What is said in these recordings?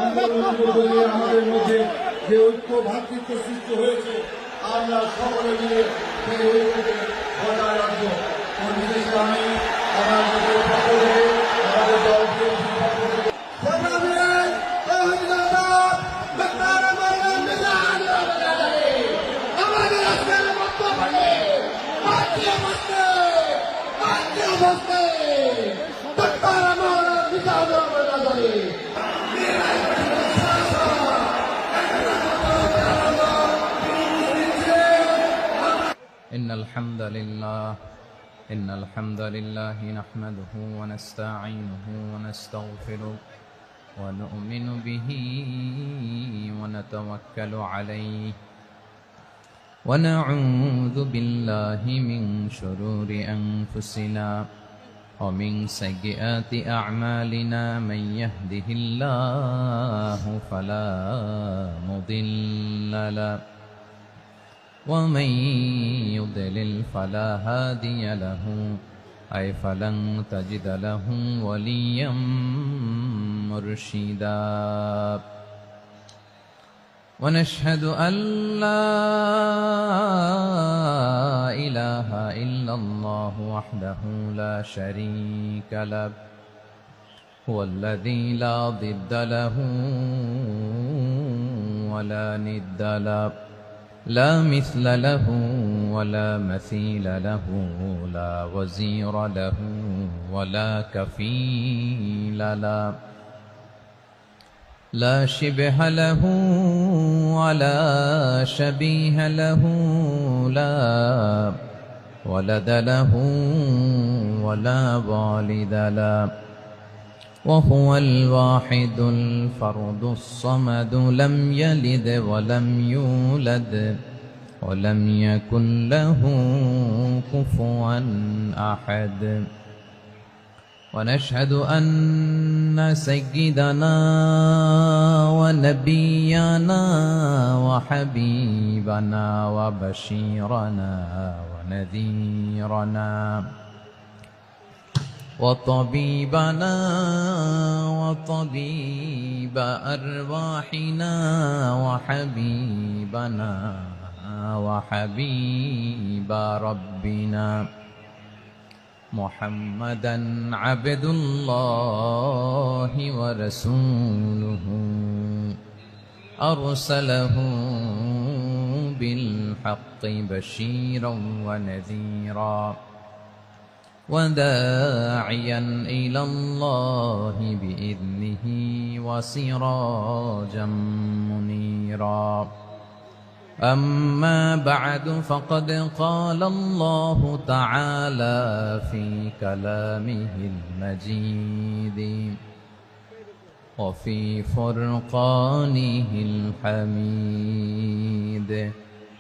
আমরা ঐক্যবদ্ধ হয়ে আমাদের মধ্যে যে ঐক্য ভ্রাতৃত্ব সৃষ্টি হয়েছে আমরা সকলে মিলে সেই ঐক্যকে বজায় রাখবো। বিশেষ আমি আমাদের পক্ষ থেকে আমাদের দলকে إن الحمد لله نحمده ونستعينه ونستغفره ونؤمن به ونتوكل عليه ونعوذ بالله من شرور أنفسنا ومن سيئات أعمالنا من يهده الله فلا مضل له ومن يضلل فلا هادي له أي فلن تجد له وليا مرشدا ونشهد أن لا إله إلا الله وحده لا شريك له هو الذي لا ضد له ولا ند له لا مثل له ولا مثيل له لا وزير له ولا كفيل له لا شبه له ولا شبيه له لا ولد له ولا والد له وهو الواحد الفرد الصمد لم يلد ولم يولد ولم يكن له كفوا أحد ونشهد أن سيدنا ونبينا وحبيبنا وبشيرنا ونذيرنا وطبيبنا وطبيب أرواحنا وحبيبنا وحبيب ربنا محمدا عبد الله ورسوله أرسله بالحق بشيرا ونذيرا وداعيا إلى الله بإذنه وسراجا منيرا أما بعد فقد قال الله تعالى في كلامه المجيد وفي فرقانه الحميد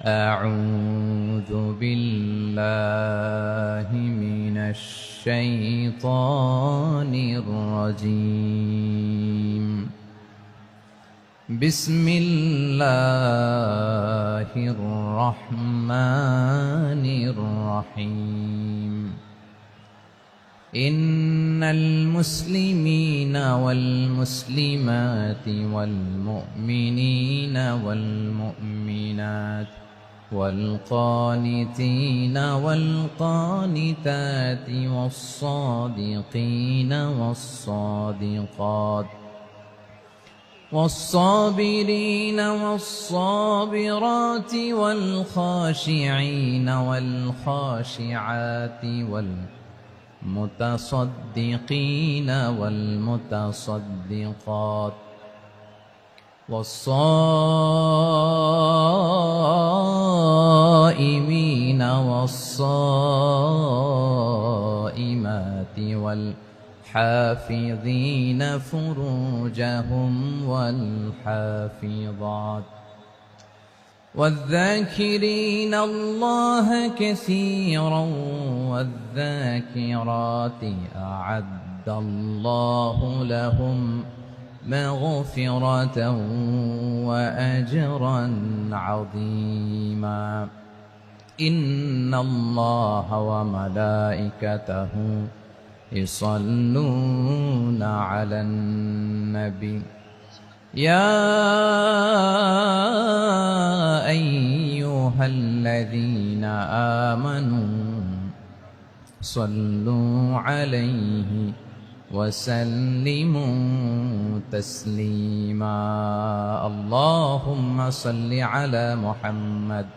أعوذ بالله من الشيطان الرجيم بسم الله الرحمن الرحيم إن المسلمين والمسلمات والمؤمنين والمؤمنات والقانتين والقانتات والصادقين والصادقات والصابرين والصابرات والخاشعين والخاشعات والمتصدقين والمتصدقات والصائمين والصائمات والحافظين فروجهم والحافظات والذاكرين الله كثيرا والذاكرات أعد الله لهم مغفرة وأجرا عظيما إن الله وملائكته يصلون على النبي يا أيها الذين آمنوا صلوا عليه وسلموا تسليما اللهم صل على محمد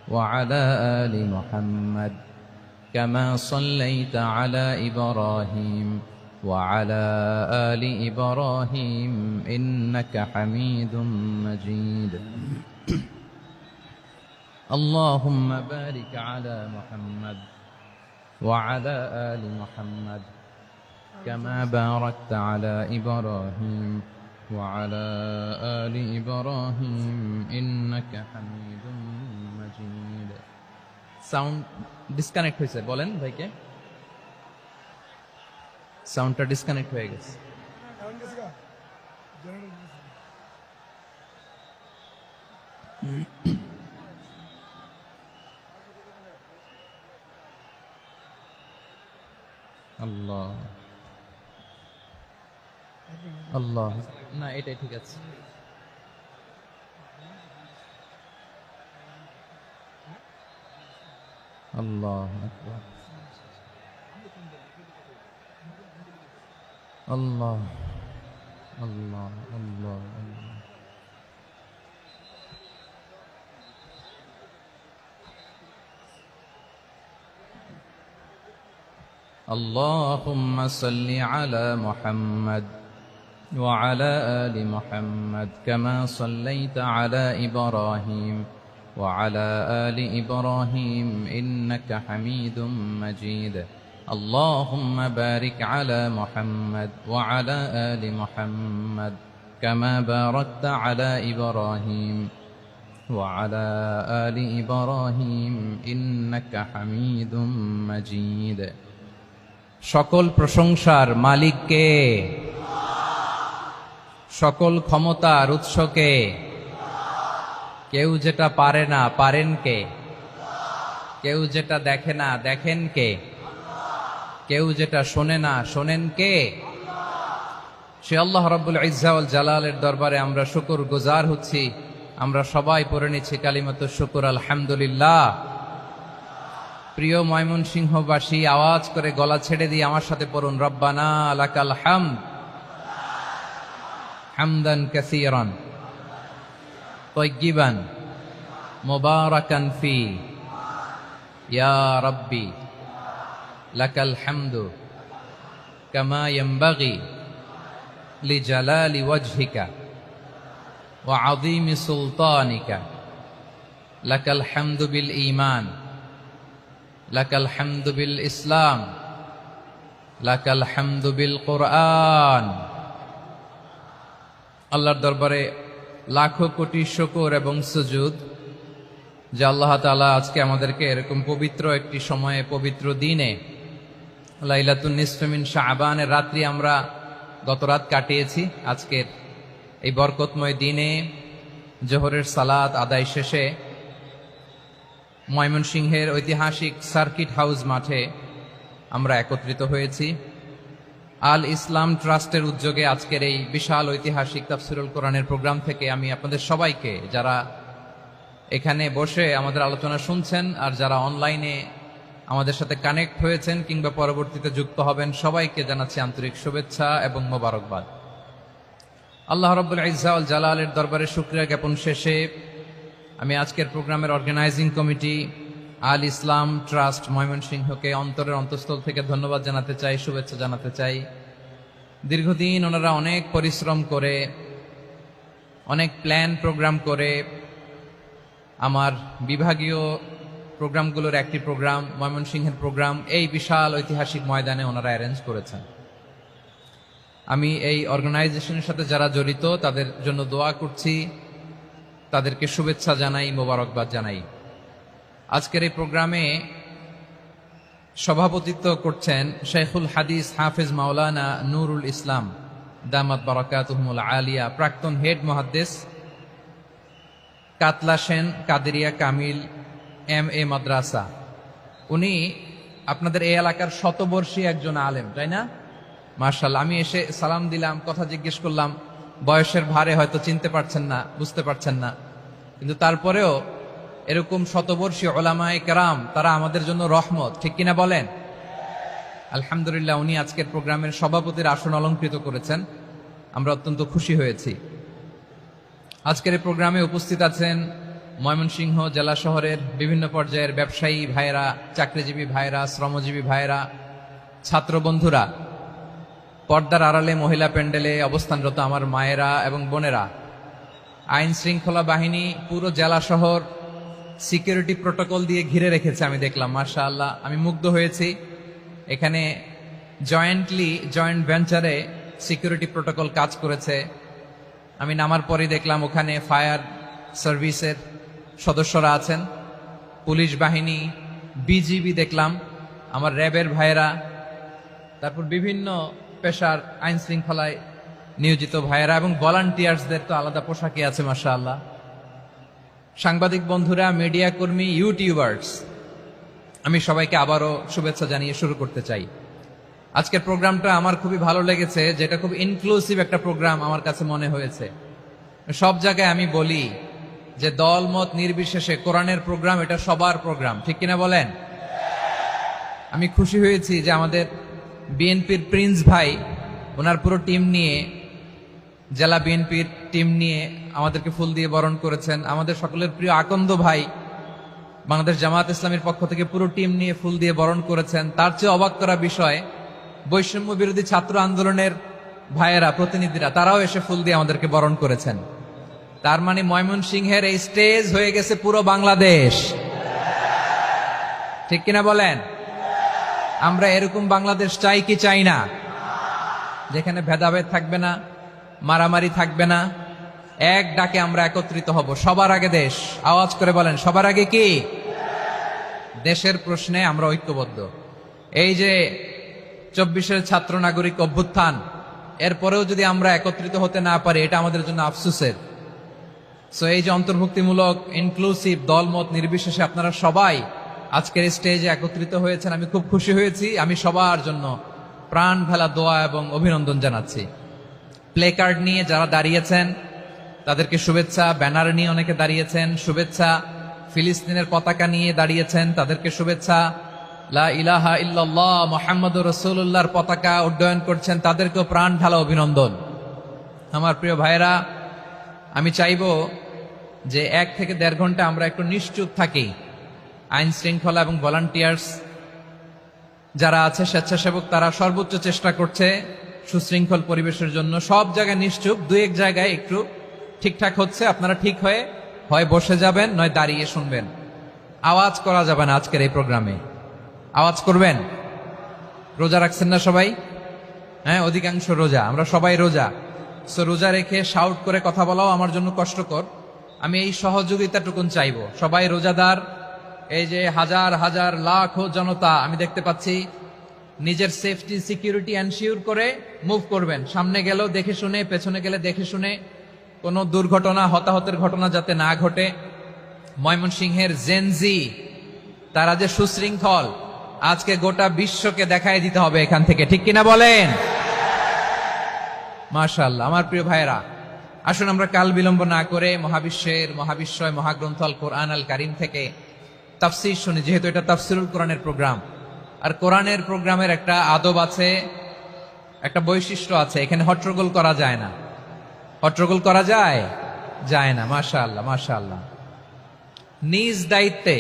وعلى آل محمد كما صليت على إبراهيم وعلى آل إبراهيم إنك حميد مجيد اللهم بارك على محمد وعلى آل محمد كما باركت على إبراهيم وعلى آل إبراهيم إنك حميد مجيد সাউন্ড ডিসকানেক্ট হয়েছে বলেন ভাইকে সাউন্ডটা ডিসকানেক্ট হয়ে গেছে আল্লাহ আল্লাহ না এটাই ঠিক আছে আল্লাহ আকবার আল্লাহ আল্লাহ আল্লাহ আল্লাহ اللهم صل على محمد وعلى آل محمد كما صليت على إبراهيم وعلى آل إبراهيم إنك حميد مجيد اللهم بارك على محمد وعلى آل محمد كما باركت على إبراهيم وعلى آل إبراهيم إنك حميد مجيد সকল প্রশংসার মালিক কে সকল ক্ষমতার উৎস কে কেউ যেটা পারে না পারেন কে কেউ যেটা দেখে না দেখেন কে কেউ যেটা শোনে না শোনেন কে সে আল্লাহ রাব্বুল ইজ্জা ওয়াল জালালের দরবারে আমরা শুকর গুজার হচ্ছি আমরা সবাই পড়ে নিচ্ছি কালিমাতুশ শুকর আলহামদুলিল্লাহ প্রিয় ময়মনসিংহবাসী আওয়াজ করে গলা ছেড়ে দিয়ে আমার সাথে পড়ুন রব্বানা লাকাল হামদ হামদান কাসীরান طيبا مباركا فيه يا ربي لك الحمد كما ينبغي لجلال وجهك وعظيم سلطانك لك الحمد بالإيمان لك الحمد بالإسلام لك الحمد بالقرآن আল্লাহর দরবারে লাখো কোটি শুকর এবং সুজুদ যে আল্লাহ তাআলা আজকে আমাদেরকে এরকম পবিত্র একটি সময়ে পবিত্র দিনে লাইলাতুন নিসফে মিন শাবানের রাত্রি আমরা গত রাত কাটিয়েছি আজকের এই বরকতময় দিনে জোহরের সালাত আদায় শেষে ময়মনসিংহের ঐতিহাসিক সার্কিট হাউস মাঠে আমরা একত্রিত হয়েছি আল ইসলাম ট্রাস্টের উদ্যোগে আজকের এই বিশাল ঐতিহাসিক তাফসিরুল কোরআনের প্রোগ্রাম থেকে আমি আপনাদের সবাইকে যারা এখানে বসে আমাদের আলোচনা শুনছেন আর যারা অনলাইনে আমাদের সাথে কানেক্ট হয়েছেন কিংবা পরবর্তীতে যুক্ত হবেন সবাইকে জানাচ্ছি আন্তরিক শুভেচ্ছা এবং মোবারকবাদ আল্লাহ রাব্বুল ইজ্জা ওয়াল জালালের দরবারে শুকরিয়া জ্ঞাপন শেষে আমি আজকের প্রোগ্রামের অর্গানাইজিং কমিটি আল ইসলাম ট্রাস্ট ময়মনসিংহকে অন্তরের অন্তঃস্থল থেকে ধন্যবাদ জানাতে চাই শুভেচ্ছা জানাতে চাই দীর্ঘদিন ওনারা অনেক পরিশ্রম করে অনেক প্ল্যান প্রোগ্রাম করে আমার বিভাগীয় প্রোগ্রামগুলোর একটি প্রোগ্রাম ময়মনসিংহের প্রোগ্রাম এই বিশাল ঐতিহাসিক ময়দানে ওনারা অ্যারেঞ্জ করেছেন আমি এই অর্গানাইজেশনের সাথে যারা জড়িত তাদের জন্য দোয়া করছি তাদেরকে শুভেচ্ছা জানাই মোবারকবাদ জানাই আজকের এই প্রোগ্রামে সভাপতিত্ব করছেন শেখুল হাদিস হাফেজ মাওলানা নুরুল ইসলাম দামাত বারাকাতুহুমুল আলিয়া প্রাক্তন হেড মুহাদ্দিস কাতলা সেন কাদেরিয়া কামিল MA মাদ্রাসা উনি আপনাদের এই এলাকার শতবর্ষী একজন আলেম তাই না মাশাআল্লাহ আমি এসে সালাম দিলাম কথা জিজ্ঞেস করলাম বয়সের ভারে হয়তো চিনতে পারছেন না, বুঝতে পারছেন না, কিন্তু তারপরেও এরকম শতবর্ষী ওলামায়ে কেরাম তারা আমাদের জন্য রহমত, ঠিক কিনা বলেন? আলহামদুলিল্লাহ, উনি আজকের প্রোগ্রামের সভাপতির আসন অলঙ্কৃত করেছেন, আমরা অত্যন্ত খুশি হয়েছি। আজকের এই প্রোগ্রামে উপস্থিত আছেন ময়মনসিংহ জেলা শহরের বিভিন্ন পর্যায়ের ব্যবসায়ী ভাইয়েরা, চাকরিজীবী ভাইয়েরা, শ্রমজীবী ভাইয়েরা, ছাত্র বন্ধুরা, পর্দার আড়ালে মহিলা প্যান্ডেলে অবস্থানরত আমার মায়েরা এবং বোনেরা, আইন শৃঙ্খলা বাহিনী পুরো জেলা শহর সিকিউরিটি প্রোটোকল দিয়ে ঘিরে রেখেছে, আমি দেখলাম, মাশাআল্লাহ, আমি মুগ্ধ হয়েছি। এখানে জয়েন্ট ভেঞ্চারে সিকিউরিটি প্রোটোকল কাজ করেছে। আমি নামার পরই দেখলাম ওখানে ফায়ার সার্ভিসের সদস্যরা আছেন, পুলিশ বাহিনী, বিজিবি দেখলাম, আমার র্যাবের ভাইয়েরা, তারপর বিভিন্ন পেশার আইন শৃঙ্খলায় নিয়োজিত ভাইয়েরা এবং ভলান্টিয়ার্সদের তো আলাদা পোশাকই আছে, মাশাআল্লাহ। সাংবাদিক বন্ধুরা, মিডিয়া কর্মী, ইউটিউবার্স, আমি সবাইকে আবারও শুভেচ্ছা জানিয়ে শুরু করতে চাই। আজকের প্রোগ্রামটা আমার খুবই ভালো লেগেছে, যেটা খুব ইনক্লুসিভ একটা প্রোগ্রাম আমার কাছে মনে হয়েছে। সব জায়গায় আমি বলি যে দল মত নির্বিশেষে কোরআনের প্রোগ্রাম এটা সবার প্রোগ্রাম, ঠিক কিনা বলেন? আমি খুশি হয়েছি যে আমাদের বিএনপির প্রিন্স ভাই ওনার পুরো টিম নিয়ে, জেলা বিএনপির টিম নিয়ে আমাদেরকে ফুল দিয়ে বরণ করেছেন। আমাদের সকলের প্রিয় আকন্দ ভাই বাংলাদেশ জামায়াত ইসলামীর পক্ষ থেকে পুরো টিম নিয়ে ফুল দিয়ে বরণ করেছেন। তার চেয়ে অবাক করা বিষয়, বৈষম্য বিরোধী ছাত্র আন্দোলনের ভাইয়েরা, প্রতিনিধিরা, তারাও এসে ফুল দিয়ে আমাদেরকে বরণ করেছেন। তার মানে ময়মনসিংহের এই স্টেজ হয়ে গেছে পুরো বাংলাদেশ, ঠিক কিনা বলেন? আমরা এরকম বাংলাদেশ চাই কি চাই না? যেখানে ভেদাভেদ থাকবে না, মারামারি থাকবে না, এক ডাকে আমরা একত্রিত হব। সবার আগে দেশ, আওয়াজ করে বলেন, সবার আগে কি? দেশের প্রশ্নে আমরা ঐক্যবদ্ধ। এই যে 24-এর ছাত্র নাগরিক অভ্যুত্থান, এরপরেও যদি আমরা একত্রিত হতে না পারি, এটা আমাদের জন্য আফসোসের। সো এই যে অন্তর্ভুক্তিমূলক, ইনক্লুসিভ, দলমত নির্বিশেষে আপনারা সবাই আজকের স্টেজে একত্রিত হয়েছেন, আমি খুব খুশি হয়েছি। আমি সবার জন্য প্রাণ ফেলা দোয়া এবং অভিনন্দন জানাচ্ছি। প্লে কার্ড নিয়ে যারা দাঁড়িয়েছেন তাদেরকে শুভেচ্ছা, ব্যানার নিয়ে অনেকে দাঁড়িয়েছেন, শুভেচ্ছা, ফিলিস্তিনের পতাকা নিয়ে দাঁড়িয়েছেন, তাদেরকে শুভেচ্ছা, লা ইলাহা ইল্লাল্লাহ মুহাম্মাদুর রাসূলুল্লাহর পতাকা উড্ডয়ন করছেন, তাদেরকেও প্রাণ ঢালা অভিনন্দন। আমার প্রিয় ভাইরা, আমি চাইবো যে 1 থেকে 1.5 ঘন্টা আমরা একটু নিশ্চুপ থাকি। আইন শৃঙ্খলা এবং ভলান্টিয়ার্স যারা আছে, স্বেচ্ছাসেবক, তারা সর্বোচ্চ চেষ্টা করছে সুশৃঙ্খল পরিবেশের জন্য। সব জায়গায় নিশ্চুপ, 2-1 জায়গায় একটু ঠিকঠাক হচ্ছে। আপনারা ঠিক হয়ে হয় বসে যাবেন, নয় দাঁড়িয়ে শুনবেন। আওয়াজ করা যাবে না আজকের এই প্রোগ্রামে। আওয়াজ করবেন? রোজা রাখছেন না সবাই? হ্যাঁ, অধিকাংশ রোজা, আমরা সবাই রোজা। সো রোজা রেখে শাউট করে কথা বলাও আমার জন্য কষ্টকর। আমি এই সহযোগিতাটুকুন চাইবো। সবাই রোজাদার, এই যে হাজার হাজার লাখো জনতা আমি দেখতে পাচ্ছি, নিজের সেফটি সিকিউরিটি এনশিওর করে মুভ করবেন। সামনে গেলেও দেখে শুনে, পেছনে গেলে দেখে শুনে, কোনো দুর্ঘটনা, হতাহতের ঘটনা যাতে না ঘটে। ময়মনসিংহের জেনজি তারা যে সুশৃঙ্খল, আজকে গোটা বিশ্বকে দেখায় দিতে হবে এখান থেকে, ঠিক কিনা বলেন? মাশাআল্লাহ। আমার প্রিয় ভাইয়েরা, আসুন আমরা কাল বিলম্ব না করে মহাবিশ্বয় মহাগ্রন্থ আল কোরআন আল কারীম থেকে তাফসীর শুনি, যেহেতু এটা তাফসীরুল কোরআনের প্রোগ্রাম। আর কোরআনের প্রোগ্রামের একটা আদব আছে, একটা বৈশিষ্ট্য আছে, এখানে হট্টগোল করা যায় না। হট্টগোল করা যায়? যায় না। মাশাআল্লাহ, মাশাআল্লাহ। নিজ দায়িত্বে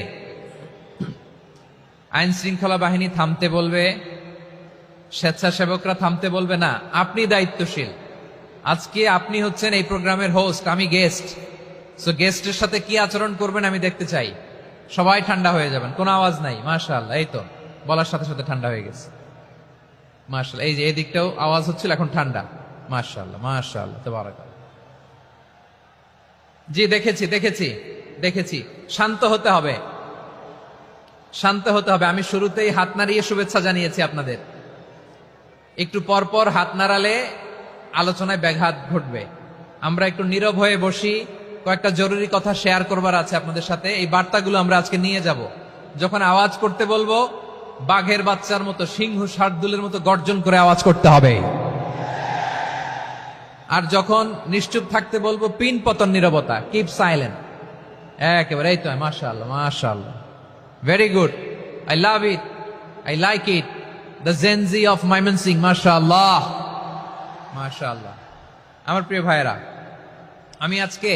আইন শৃঙ্খলা বাহিনী থামতে বলবে, স্বেচ্ছাসেবকরা থামতে বলবে না। আপনি দায়িত্বশীল। আজকে আপনি হচ্ছেন এই প্রোগ্রামের হোস্ট, আমি গেস্ট। সো গেস্টের সাথে কি আচরণ করবেন আমি দেখতে চাই। সবাই ঠান্ডা হয়ে যাবেন, কোনো আওয়াজ নাই। মাশাআল্লাহ, এই তো বলার সাথে সাথে ঠান্ডা হয়ে গেছে। মাশাআল্লাহ, এই যে এদিকটাও আওয়াজ হচ্ছিল, এখন ঠান্ডা। মাশাআল্লাহ, মাশাআল্লাহ, তাবারাকাল্লাহ। জি, দেখেছি। শান্ত হতে হবে, শান্ত হতে হবে। আমি শুরুতেই হাত নাড়িয়ে শুভেচ্ছা জানিয়েছি আপনাদের। একটু পরপর হাত নাড়ালে আলোচনায় ব্যাঘাত ঘটবে। আমরা একটু নীরব হয়ে বসি, কয়েকটা জরুরি কথা শেয়ার করবার আছে আপনাদের সাথে। এই বার্তাগুলো আমরা আজকে নিয়ে যাব। যখন আওয়াজ করতে বলবো, বাঘের বাচ্চার মতো, সিংহ শার্দুলের মতো গর্জন করে আওয়াজ করতে হবে। আর যখন নিশ্চুপ থাকতে বলবো পিন পতন নীরবতা, কিপ সাইলেন্ট। একেবারে এই তো, মাশাআল্লাহ মাশাআল্লাহ, very good, I love it, I like it, the Gen Z of Mymensingh, মাশাআল্লাহ মাশাআল্লাহ। আমার প্রিয় ভাইরা, আমি আজকে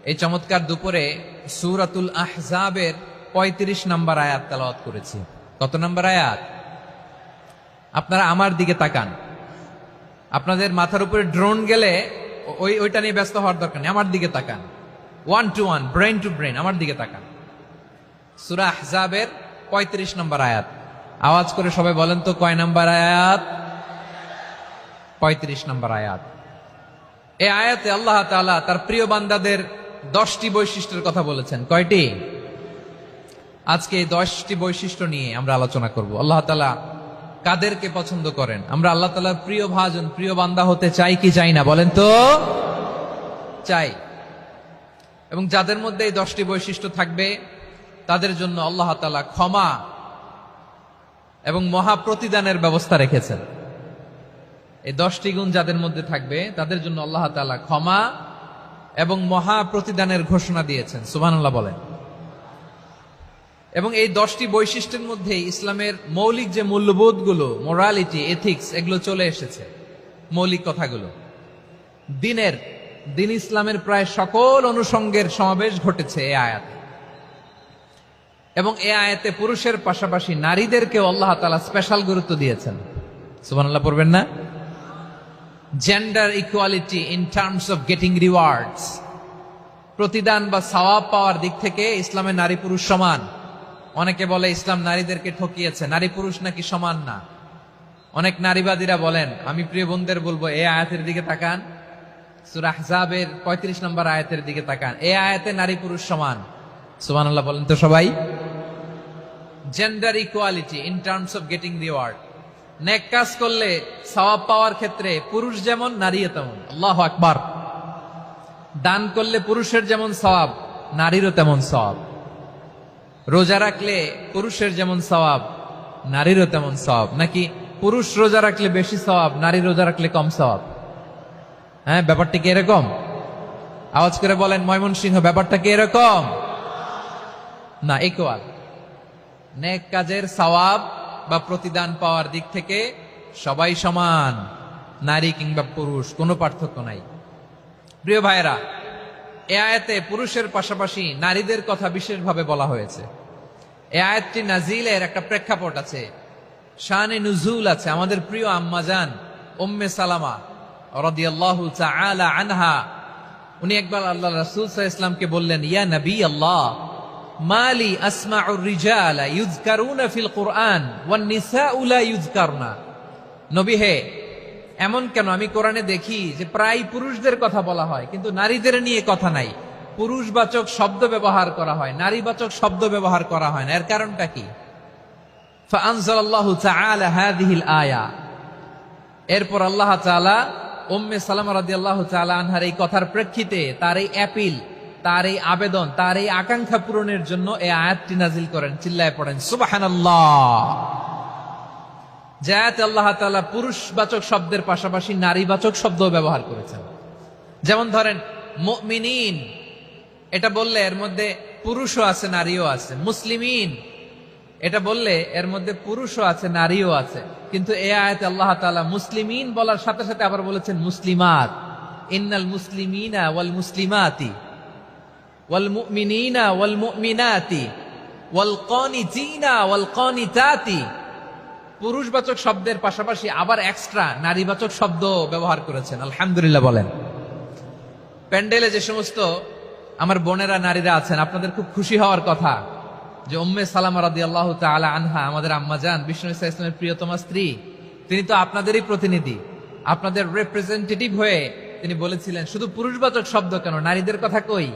এই চমৎকার দুপুরে সূরাতুল আহজাবের 35 নম্বর আয়াত তেলাওয়াত করেছি। কত নম্বর আয়াত? আপনারা আমার দিকে তাকান। আপনাদের মাথার উপরে ড্রোন গেলে ওইটা নিয়ে ব্যস্ত হওয়ার দরকার নেই, আমার দিকে তাকান। 1 to 1, ব্রেন টু ব্রেন, আমার দিকে তাকান। সূরা আহজাবের 35 নম্বর আয়াত। আওয়াজ করে সবাই বলেন তো, কয় নম্বর আয়াত? 35 নম্বর আয়াত। এই আয়াতে আল্লাহ তাআলা তার প্রিয় বান্দাদের 10টি বৈশিষ্ট্যের কথা বলেছেন। কয়টি? আজকে এই 10টি বৈশিষ্ট্য নিয়ে আমরা আলোচনা করব। আল্লাহ তাআলা কাদেরকে পছন্দ করেন? আমরা আল্লাহ তাআলার প্রিয় ভাজন, প্রিয় বান্দা হতে চাই কি চাই না? বলেন তো। চাই। এবং যাদের মধ্যে এই 10টি বৈশিষ্ট্য থাকবে তাদের জন্য আল্লাহ তাআলা ক্ষমা এবং মহা প্রতিদানের ব্যবস্থা রেখেছেন। এই 10টি গুণ যাদের মধ্যে থাকবে তাদের জন্য আল্লাহ তাআলা ক্ষমা এবং মহা প্রতিদানের ঘোষণা দিয়েছেন। সুবহানাল্লাহ বলেন। এবং এই 10টি বৈশিষ্ট্যের মধ্যে ইসলামের মৌলিক যে মূল্যবোধগুলো, মোরালিটি, এথিক্স, এগুলো চলে এসেছে। মৌলিক কথাগুলো দিন ইসলামের প্রায় সকল অনুষঙ্গের সমাবেশ ঘটেছে এই আয়াতে। এবং এই আয়াতে পুরুষের পাশাপাশি নারীদেরকেও আল্লাহ তাআলা স্পেশাল গুরুত্ব দিয়েছেন। সুবহানাল্লাহ পড়বেন না? Gender equality in terms of getting rewards, প্রতিদান বা সওয়াব পাওয়ার দিক থেকে ইসলামে নারী পুরুষ সমান। অনেকে বলে ইসলাম নারীদেরকে ঠকিয়েছে, নারী পুরুষ নাকি সমান না। অনেক নারীবাদীরা বলেন, আমি প্রিয় বোনদের বলবো এই আয়াতের দিকে তাকান, সূরা আহজাবের 35 নম্বর আয়াতের দিকে তাকান। এই আয়াতে নারী পুরুষ সমান। সুবহানাল্লাহ বলেন তো সবাই। Gender equality in terms of getting reward, নেক কাজ করলে সওয়াব পাওয়ার ক্ষেত্রে পুরুষ যেমন নারীও তেমন। আল্লাহু আকবার। দান করলে পুরুষের যেমন সওয়াব, নারীরও তেমন সওয়াব। রোজা রাখলে পুরুষের যেমন সওয়াব, নারীরও তেমন সওয়াব। নাকি পুরুষ রোজা রাখলে বেশি সওয়াব, নারী রোজা রাখলে কম সওয়াব? হ্যাঁ, ব্যাপারটা কি এরকম? আওয়াজ করে বলেন ময়মনসিংহ, ব্যাপারটা কি এরকম? না, ইকুয়াল। নেক কাজের সওয়াব বা প্রতিদান পাওয়ার দিক থেকে সবাই সমান, নারী কিংবা পুরুষ, কোনো পার্থক্য নাই। প্রিয় ভাইরা, এই আয়াতে পুরুষের পাশাপাশি নারীদের কথা বিশেষভাবে বলা হয়েছে। এই আয়াতটি নাজিলের একটা প্রেক্ষাপট আছে, শানে নুজুল আছে। আমাদের প্রিয় আম্মাজান উম্মে সালামা রাদিয়াল্লাহু তাআলা আনহা, উনি একবার আল্লাহ রাসূল সাল্লাল্লাহু আলাইহি ওয়াসাল্লামকে বললেন, ইয়া নবী আল্লাহ, মালি আসমাউর রিজালা ইউযকারুনা ফিল কুরআন ওয়ান নিসাউ লা ইউযকারনা। নবী হে, এমন কেন আমি কোরআনে দেখি যে প্রায় পুরুষদের কথা বলা হয় কিন্তু নারীদের নিয়ে কথা নাই। পুরুষবাচক শব্দ ব্যবহার করা হয়, নারীবাচক শব্দ ব্যবহার করা হয় না। এর কারণটা কি? ফাআনজালাল্লাহু তাআলা হাযিহিল আয়া। এরপর আল্লাহ তাআলা উম্মে সালামা রাদিয়াল্লাহু তাআলা আনহার এই কথার প্রেক্ষিতে তার এই অ্যাপিল, তার এই আবেদন, তার এই আকাঙ্ক্ষা পূরণের জন্য এই আয়াতটি নাজিল করেন। চিল্লায় পড়েন সুবহানাল্লাহ। যে আয়াতে আল্লাহ তাআলা পুরুষবাচক শব্দের পাশাপাশি নারীবাচক শব্দ ব্যবহার করেছেন। যেমন ধরেন মুমিনিন, এটা বললে এর মধ্যে পুরুষও আছে নারীও আছে। মুসলিমিন, এটা বললে এর মধ্যে পুরুষও আছে নারীও আছে। কিন্তু এই আয়াতে আল্লাহ তাআলা মুসলিমিন বলার সাথে সাথে আবার বলেছেন মুসলিমাত। ইন্নাল মুসলিমিনা ওয়াল মুসলিমাতি ওয়াল মুমিনিনা ওয়াল মুমিনাতি ওয়াল কানিতিনা ওয়াল কানিতাতি। পুরুষবাচক শব্দের পাশাপাশি আবার এক্সট্রা নারীবাচক শব্দ ব্যবহার করেছেন। আলহামদুলিল্লাহ বলেন। প্যান্ডেলে যে সমস্ত আমার বোনেরা নারীরা আছেন, আপনাদের খুব খুশি হওয়ার কথা যে উম্মে সালামা রাদিয়াল্লাহু তাআলা আনহা, আমাদের আম্মাজান বিষ্ণু ইসা ইসলামের প্রিয়তমা স্ত্রী, তিনি তো আপনাদেরই প্রতিনিধি, আপনাদের রিপ্রেজেন্টেটিভ হয়ে তিনি বলেছিলেন শুধু পুরুষবাচক শব্দ কেন, নারীদের কথা কই।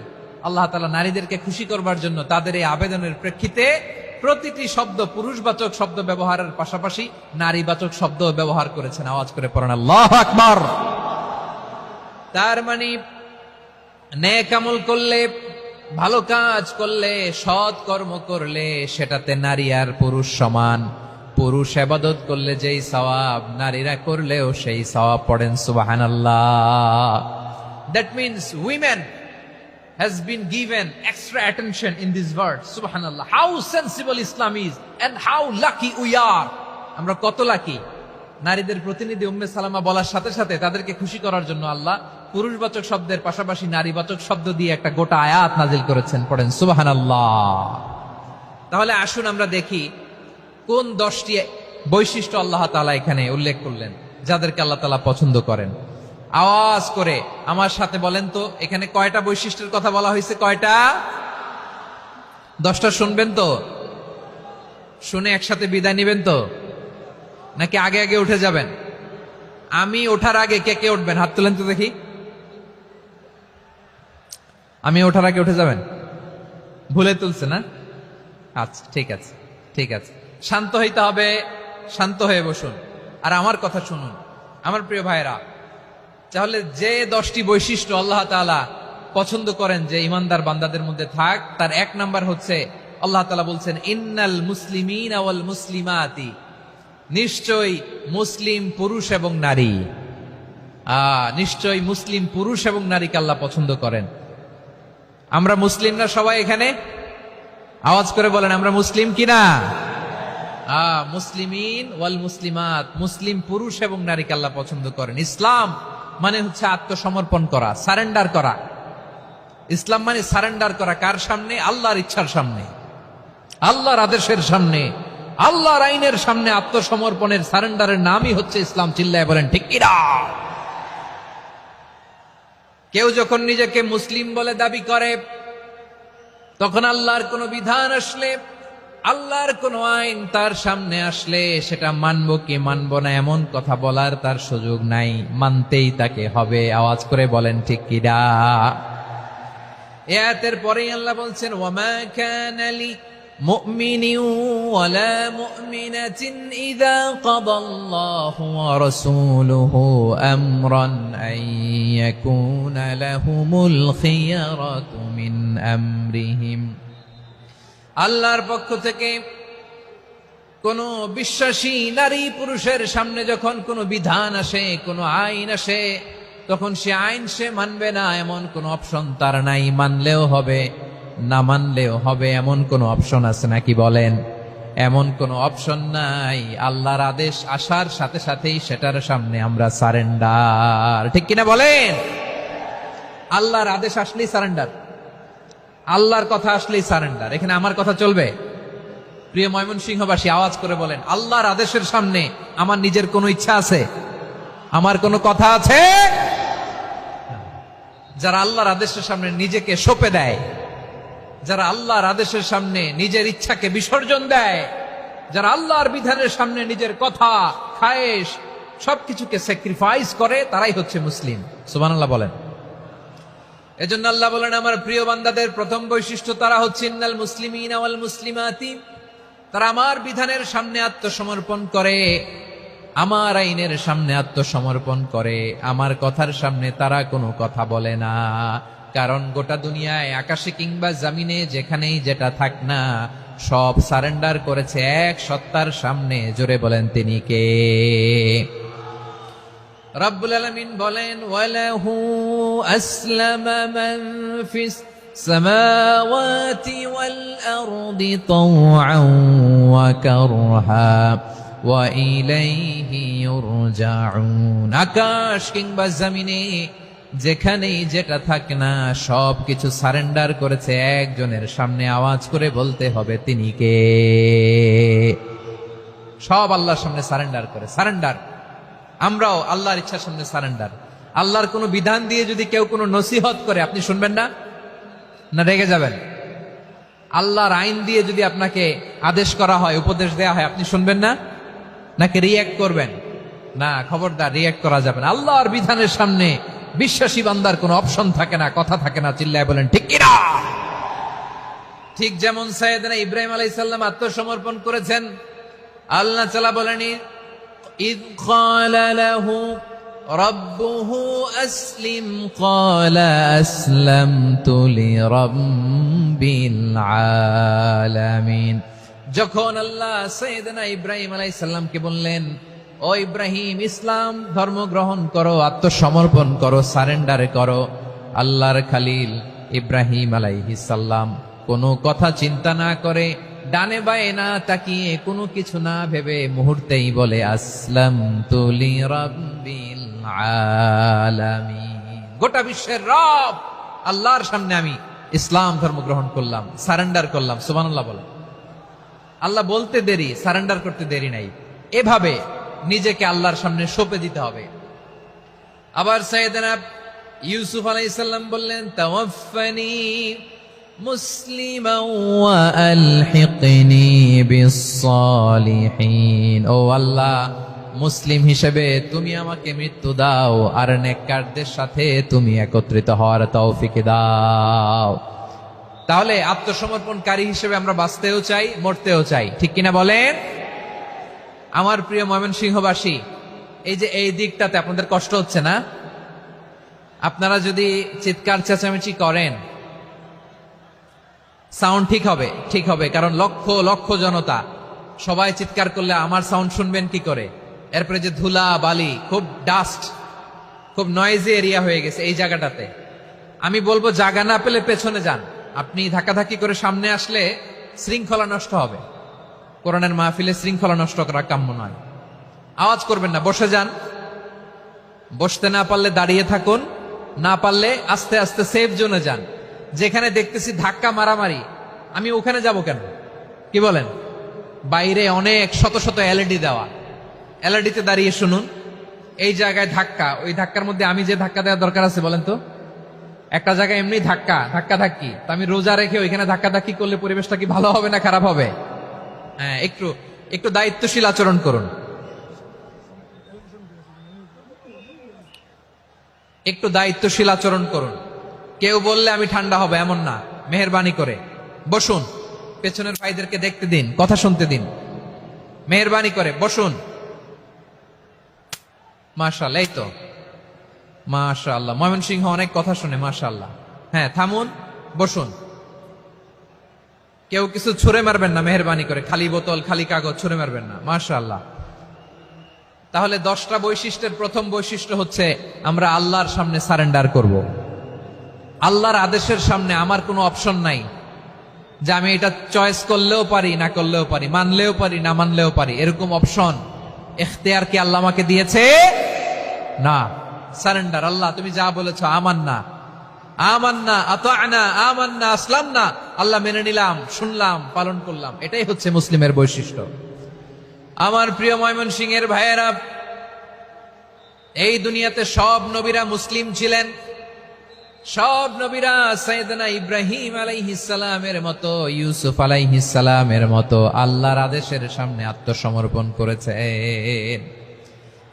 আল্লাহ তাআলা নারীদেরকে খুশি করবার জন্য তাদের এই আবেদনের প্রেক্ষিতে প্রতিটি শব্দ পুরুষবাচক শব্দ ব্যবহারের পাশাপাশি নারীবাচক শব্দ ব্যবহার করেছেন। আওয়াজ করে পড়েন আল্লাহু আকবার। তার মানে নেক আমল করলে, ভালো কাজ করলে, সৎ কর্ম করলে সেটাতে নারী আর পুরুষ সমান। পুরুষ ইবাদত করলে যেই সওয়াব, নারীরা করলেও সেই সওয়াব। পড়েন সুবহানাল্লাহ। That means women has been given extra attention in this verse. Subhanallah. How sensible Islam is and how lucky we are. আমরা কত লাকি। নারীদের প্রতিনিধি উম্মে সালামা বলার সাথে সাথে তাদেরকে খুশি করার জন্য আল্লাহ পুরুষবাচক শব্দের পাশাপাশি নারীবাচক শব্দ দিয়ে একটা গোটা আয়াত নাজিল করেছেন। পড়েন সুবহানাল্লাহ। তাহলে আসুন আমরা দেখি কোন 10টি বৈশিষ্ট্য আল্লাহ তাআলা এখানে উল্লেখ করলেন যাদেরকে আল্লাহ তাআলা পছন্দ করেন। আওয়াজ করে আমার সাথে বলেন তো, এখানে কয়টা বৈশিষ্ট্যের কথা বলা হয়েছে? কয়টা? 10টা শুনবেন তো? শুনে একসাথে বিদায় নিবেন তো, নাকি আগে আগে উঠে যাবেন? আমি ওঠার আগে কে কে উঠবেন? হাত তুলেন তো দেখি। আমি ওঠার আগে উঠে যাবেন? ভুলে তুলছে না? আচ্ছা, ঠিক আছে, ঠিক আছে। শান্ত হইতে হবে, শান্ত হয়ে বসুন আর আমার কথা শুনুন আমার প্রিয় ভাইরা। তাহলে যে 10টি বৈশিষ্ট্য আল্লাহ তাআলা পছন্দ করেন যে ইমানদার বান্দাদের মধ্যে থাক, তার 1 নাম্বার হচ্ছে আল্লাহ তাআলা বলছেন ইন্নাল মুসলিমিনা ওয়াল মুসলিমাতি, নিশ্চয়ই মুসলিম পুরুষ এবং নারী। নিশ্চয়ই মুসলিম পুরুষ এবং নারীকে আল্লাহ পছন্দ করেন। আমরা মুসলিম না সবাই এখানে? আওয়াজ করে বলেন আমরা মুসলিম কিনা? মুসলিমিন ওয়াল মুসলিমাত, মুসলিম পুরুষ এবং নারীকে আল্লাহ পছন্দ করেন। ইসলাম মানে হচ্ছে আত্মসমর্পণ করা, সারেন্ডার করা। ইসলাম মানে সারেন্ডার করা। কার সামনে? আল্লাহর ইচ্ছার সামনে, আল্লাহর আদেশের সামনে, আল্লাহর আইনের সামনে আত্মসমর্পণের সারেন্ডারের নামই হচ্ছে ইসলাম। চিল্লায় বলেন ঠিক কিনা? কেউ যখন নিজেকে মুসলিম বলে দাবি করে, তখন আল্লাহর কোন বিধান আসলে, আল্লাহর কোন আইন তার সামনে আসলে সেটা মানবো কি মানবো না এমন কথা বলার তার সুযোগ নাই, মানতেই তাকে হবে। আওয়াজ করে বলেন ঠিক কিনা? এই আয়াতের পরেই আল্লাহ বলছেন ওয়ামা কানা লি মুমিনিন ওয়ালা মুমিনাতিন ইযা কাদাল্লাহু ওয়া রাসূলুহু আমরান আন ইয়াকুনা লাহুমুল খিয়ারাতু মিন আমরিহিম। আল্লাহর পক্ষ থেকে কোন বিশ্বাসী নারী পুরুষের সামনে যখন কোনো বিধান আসে, কোনো আইন আসে, তখন সে আইন সে মানবে না এমন কোন অপশন তার নাই। মানলেও হবে, না মানলেও হবে এমন কোন অপশন আছে নাকি বলেন? এমন কোন অপশন নাই। আল্লাহর আদেশ আসার সাথে সাথেই সেটার সামনে আমরা সারেন্ডার। ঠিক কিনা বলেন? আল্লাহর আদেশ আসলেই সারেন্ডার, আল্লাহর কথা আসলেই সারেন্ডার। এখানে আমার কথা চলবে? প্রিয় ময়মনসিংহবাসী আওয়াজ করে বলেন আল্লাহর আদেশের সামনে আমার নিজের কোনো ইচ্ছা আছে? আমার কোনো কথা আছে? যারা আল্লাহর আদেশের সামনে নিজেকে সঁপে দেয়, যারা আল্লাহর আদেশের সামনে নিজের ইচ্ছাকে বিসর্জন দেয়, যারা আল্লাহর বিধানের সামনে নিজের কথা, খায়েশ সবকিছুকে স্যাক্রিফাইস করে, তারাই হচ্ছে মুসলিম। সুবহানাল্লাহ বলেন। এজন্য আল্লাহ বলেন আমার প্রিয় বান্দাদের প্রথম বৈশিষ্ট্য তারা হচ্ছে ইন্নাল মুসলিমিনা ওয়াল মুসলিমাতি, তারা আমার বিধানের সামনে আত্মসমর্পণ করে, আমার আইনের সামনে আত্মসমর্পণ করে, আমার কথার সামনে তারা কোনো কথা বলে না। কারণ গোটা দুনিয়ায় আকাশে কিংবা জমিনে যেখানেই যেটা থাক না, সব সারেন্ডার করেছে এক সত্তার সামনে। জোরে বলেন তিনি কে? রব্বুল আলামিন বলেন ওয়ালাহু আসলামা মান ফিস সামাওয়াতি ওয়াল আরদি তাওআন ওয়া কারহা ওয়া ইলাইহি ইউরজাউন। আকাশ কিংবা জমিনে যেখানেই যেটা থাক না, সব কিছু সারেন্ডার করেছে একজনের সামনে। আওয়াজ করে বলতে হবে তিনি কে? সব আল্লাহর সামনে সারেন্ডার করে। সারেন্ডার। আমরাও আল্লাহর ইচ্ছার সামনে সারেন্ডার। আল্লাহর কোনো বিধান দিয়ে যদি কেউ কোনো নসিহত করে, আপনি শুনবেন না? না রেগে যাবেন? আল্লাহর আইন দিয়ে যদি আপনাকে আদেশ করা হয়, উপদেশ দেয়া হয়, আপনি শুনবেন না? নাকি রিঅ্যাক্ট করবেন? না, খবরদার, রিঅ্যাক্ট করা যাবে না। আল্লাহর বিধানের সামনে বিশ্বাসী বান্দার কোনো অপশন থাকে না, কথা থাকে না। চিল্লায় বলেন ঠিক কিনা? ঠিক যেমন সাইয়েদনা ইব্রাহিম আলাইহিস সালাম আত্মসমর্পণ করেছেন। আল্লাহ তাআলা বলেন إذ قال له ربه أسلم قال أسلمت لرب العالمين। যখন আল্লাহ সাইয়েদনা ইব্রাহিম আলাইহিস সালামকে বললেন, ও ইব্রাহিম, ইসলাম ধর্ম গ্রহণ করো, আত্মসমর্পণ করো, সারেন্ডার করো, আল্লাহর খালিল ইব্রাহিম আলাইহিস সালাম কোনো কথা চিন্তা না করে, ডানে বায়ে না তাকিয়ে, কোনো কিছু না ভেবে মুহূর্তেই বলে আসলামতু লিরাব্বিল আলামিন। গোটা বিশ্বের রব আল্লাহর সামনে আমি ইসলাম ধর্ম গ্রহণ করলাম, সারেন্ডার করলাম। সুবহানাল্লাহ বলেন। আল্লাহ বলতে দেরি, সারেন্ডার করতে দেরি নাই। এভাবে নিজেকে আল্লাহর সামনে সঁপে দিতে হবে। আবার সাইয়েদনা ইউসুফ আলাইহিস সালাম বললেন, তাওয়াফফানি মুসলিমান ওয়া আলহিকনি বিস-সালিহিন। ও আল্লাহ, মুসলিম হিসেবে তুমি আমাকে মৃত্যু দাও, আর নেককারদের সাথে তুমি একত্রিত হওয়ার তৌফিক দাও। তাহলে আত্মসমর্পণকারী হিসেবে আমরা বাঁচতেও চাই, মরতেও চাই, ঠিক কিনা বলেন? আমার প্রিয় ময়মনসিংহবাসী, এই যে এই দিকটাতে আপনাদের কষ্ট হচ্ছে না? আপনারা যদি চিৎকার চেঁচামেচি করেন, সাউন্ড ঠিক হবে, ঠিক হবে, কারণ লক্ষ লক্ষ জনতা, সবাই চিৎকার করলে আমার সাউন্ড শুনবেন কি করে? এরপরে যে ধুলা বালি, খুব ডাস্ট, খুব নয়েজি এরিয়া হয়ে গেছে এই জায়গাটাতে। আমি বলবো জায়গা না পেলে পেছনে যান। আপনি ধাক্কাধাক্কি করে সামনে আসলে শৃঙ্খলা নষ্ট হবে। কোরআনের মাহফিলে শৃঙ্খলা নষ্ট করা কাম্য নয়। আওয়াজ করবেন না, বসে যান। বসতে না পারলে দাঁড়িয়ে থাকুন, না পারলে আস্তে আস্তে সেফ জোনে যান। যেখানে দেখতেছি ধাক্কা মারামারি, আমি ওখানে যাব কেন? কি বলেন? বাইরে অনেক শত শত এলইডি দেওয়া, এলইডিতে দাঁড়িয়ে শুনুন। এই জায়গায় ধাক্কা, ওই ধাক্কার মধ্যে আমি যে ধাক্কা দেওয়ার দরকার আছে বলেন তো? একটা জায়গায় এমনি ধাক্কা ধাক্কি, তো আমি রোজা রেখে ওইখানে ধাক্কা ধাক্কি করলে পরিবেশটা কি ভালো হবে না খারাপ হবে? হ্যাঁ, একটু একটু দায়িত্বশীল আচরণ করুন, একটু দায়িত্বশীল আচরণ করুন। কেউ বললে আমি ঠান্ডা হবে এমন না, মেহেরবানি করে বসুন। পেছনের ভাইদেরকে দেখতে দিন, কথা শুনতে দিন, মেহেরবানি করে বসুন। মাশাআল্লাহ, এই তো মাশাআল্লাহ, ময়মনসিংহ অনেক কথা শুনে, মাশাআল্লাহ। হ্যাঁ, থামুন, বসুন। কেউ কিছু ছুঁড়ে মারবেন না, মেহেরবানি করে, খালি বোতল খালি কাগজ ছুঁড়ে মারবেন না, মাশাআল্লাহ। তাহলে 10টা বৈশিষ্ট্যের প্রথম বৈশিষ্ট্য হচ্ছে আমরা আল্লাহর সামনে সারেন্ডার করব। আল্লাহর আদেশের সামনে আমার কোনো অপশন নাই যে আমি এটা চয়েস করলেও পারি, না করলেও পারি, মানলেও পারি, না মানলেও পারি, এরকম অপশন ইখতিয়ার কি আল্লাহ আমাকে দিয়েছে? না। সারেন্ডার। আল্লাহ তুমি যা বলেছো, আমান্না আমান্না আতা'না আমান্না আসলামনা, আল্লাহ মেনে নিলাম, শুনলাম, পালন করলাম। এটাই হচ্ছে মুসলিমের বৈশিষ্ট্য। আমার প্রিয় ময়মনসিংহের ভাইয়েরা, এই দুনিয়াতে সব নবীরা মুসলিম ছিলেন। সব নবীরা সাইয়েদনা ইব্রাহিম আলাইহিস সালামের মতো, ইউসুফ আলাইহিস সালামের মতো আল্লাহর আদেশের সামনে আত্মসমর্পণ করেছেন।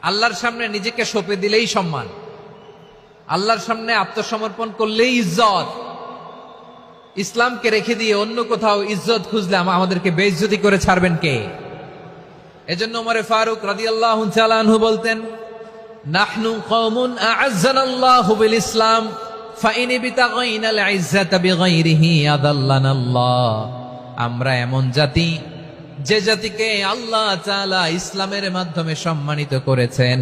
আল্লাহর সামনে নিজেকে সঁপে দিলেই সম্মান, আল্লাহর সামনে আত্মসমর্পণ করলেই ইজ্জত। ইসলামকে রেখে দিয়ে অন্য কোথাও ইজ্জত খুঁজলে আমাদেরকে বেইজ্জতি করে ছাড়বেন কে? এজন্য ওমরে ফারুক রাদিয়াল্লাহু তাআলা আনহু বলতেন, নাহনু কওমুন আ'আজ্জানাল্লাহু বিল ইসলাম ফাইন বিতাগাইনাল ইজ্জাতা বিগাইরিহি আদাল্লানাল্লাহ। আমরা এমন জাতি, যে জাতিকে আল্লাহ তাআলা ইসলামের মাধ্যমে সম্মানিত করেছেন।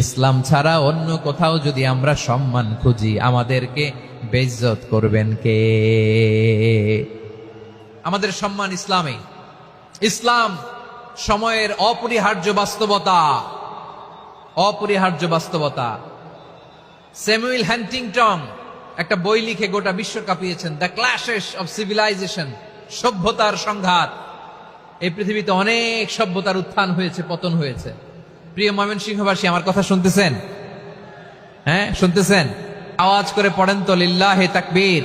ইসলাম ছাড়া অন্য কোথাও যদি আমরা সম্মান খুঁজি, আমাদেরকে বেইজ্জত করবেন কে? আমাদের সম্মান ইসলামে। ইসলাম সময়ের অপরিহার্য বাস্তবতা, অপরিহার্য বাস্তবতা। স্যামুয়েল হ্যান্টিংটন একটা বই লিখে গোটা বিশ্ব কাঁপিয়েছেন, দ্য ক্ল্যাশেস অফ সিভিলাইজেশন, সভ্যতার সংঘাত। এই পৃথিবীতে অনেক সভ্যতার উত্থান হয়েছে, পতন হয়েছে। প্রিয় ময়মনসিংহবাসী, আমার কথা শুনতেছেন? হ্যাঁ, শুনতেছেন? আওয়াজ করে পড়েন তো লিল্লাহে তাকবীর।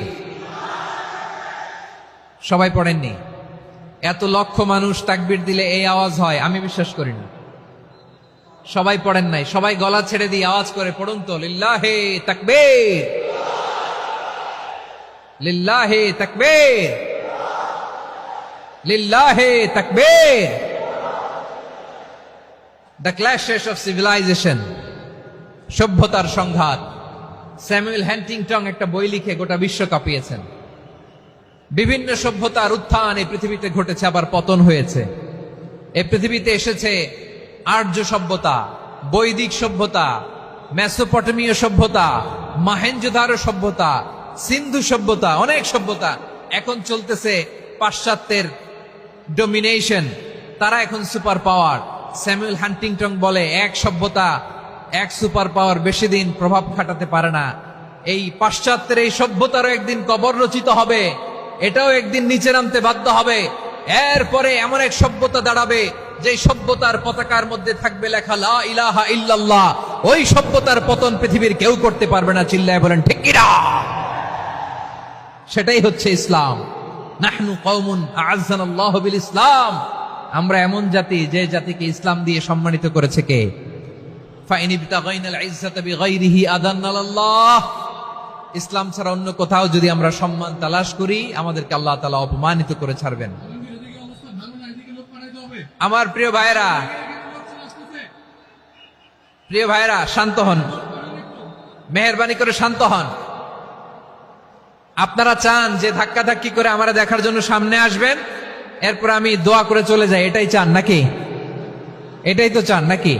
সবাই পড়েননি? এত লক্ষ মানুষ তাকবীর দিলে এই আওয়াজ হয়? আমি বিশ্বাস করি না। সবাই পড়েন নাই, সবাই গলা ছেড়ে দিয়ে আওয়াজ করে পড়ুন তো লিল্লাহে তাকবীর, লিল্লাহে তাকবীর, লিল্লাহে তাকবীর। দ্য ক্ল্যাশেস অফ সিভিলাইজেশন, সভ্যতার সংঘাত। স্যামুয়েল হ্যান্টিংটন একটা বই লিখে গোটা বিশ্ব কাঁপিয়েছেন। বিভিন্ন সভ্যতার উত্থান এই পৃথিবীতে ঘটেছে, আবার পতন হয়েছে। এই পৃথিবীতে এসেছে আর্য সভ্যতা, বৈদিক সভ্যতা, মেসোপটেমীয় সভ্যতা, মহেঞ্জোদারো সভ্যতা, সিন্ধু সভ্যতা, অনেক সভ্যতা। এখন চলতেছে পাশ্চাত্যের ডোমিনেশন, তারা এখন সুপার পাওয়ার। স্যামুয়েল হান্টিংটন বলে, এক সভ্যতা এক সুপার পাওয়ার বেশি দিন প্রভাব খাটাতে পারে না। এই পাশ্চাত্যের এই সভ্যতারও একদিন কবর রচিত হবে, এটাও একদিন নিচে নামতে বাধ্য হবে। এরপরে এমন এক সভ্যতা দাঁড়াবে যে সভ্যতার পতাকার মধ্যে থাকবে লেখা লা ইলাহা ইল্লাল্লাহ। ওই সভ্যতার পতন পৃথিবীর কেউ করতে পারবে না। চিল্লায় বলেন ঠিক কিনা? সেটাই হচ্ছে ইসলাম। নাহনু কওমুন আ'আজ্জানাল্লাহু বিল ইসলাম। আমরা এমন জাতি যে জাতিকে ইসলাম দিয়ে সম্মানিত করেছে কে? ফাইন ইবতাগাইনাল ইজ্জাতা বিগাইরিহি আদান্নাল্লাহ। ইসলাম ছাড়া অন্য কোথাও যদি আমরা সম্মান তালাশ করি, আমাদেরকে আল্লাহ তাআলা অপমানিত করে ছাড়বেন। আমার প্রিয় ভাইরা শান্ত হন, মেহেরবানি করে শান্ত হন। আপনারা চান যে ধাক্কাধাক্কি করে আমরা দেখার জন্য সামনে আসবেন, এরপর আমি দোয়া করে চলে যাই, এটাই চান নাকি? এটাই তো চান নাকি?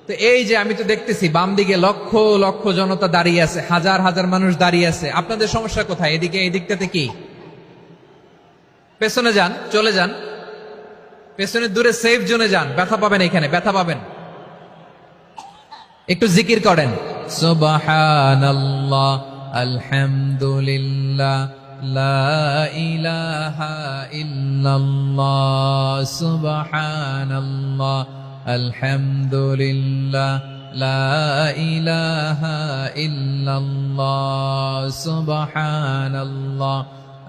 তো এই যে আমি তো দেখতেছি বাম দিকে লক্ষ লক্ষ জনতা দাঁড়িয়ে আছে, হাজার হাজার মানুষ দাঁড়িয়ে আছে। আপনাদের সমস্যা কোথায়? এদিকে, এই দিকটাতে কি? পেছনে যান, চলে যান, পেছনে দূরে সেফ জোনে যান। ব্যথা পাবেন, এখানে ব্যথা পাবেন। একটু জিকির করেন, সুবহানাল্লাহ, আলহামদুলিল্লাহ, লা ইলাহা ইল্লাল্লাহ, সুবহানাল্লাহ, আলহামদুলিল্লাহ, লা ইলাহা ইল্লাল্লাহ, সুবহানাল্লাহ,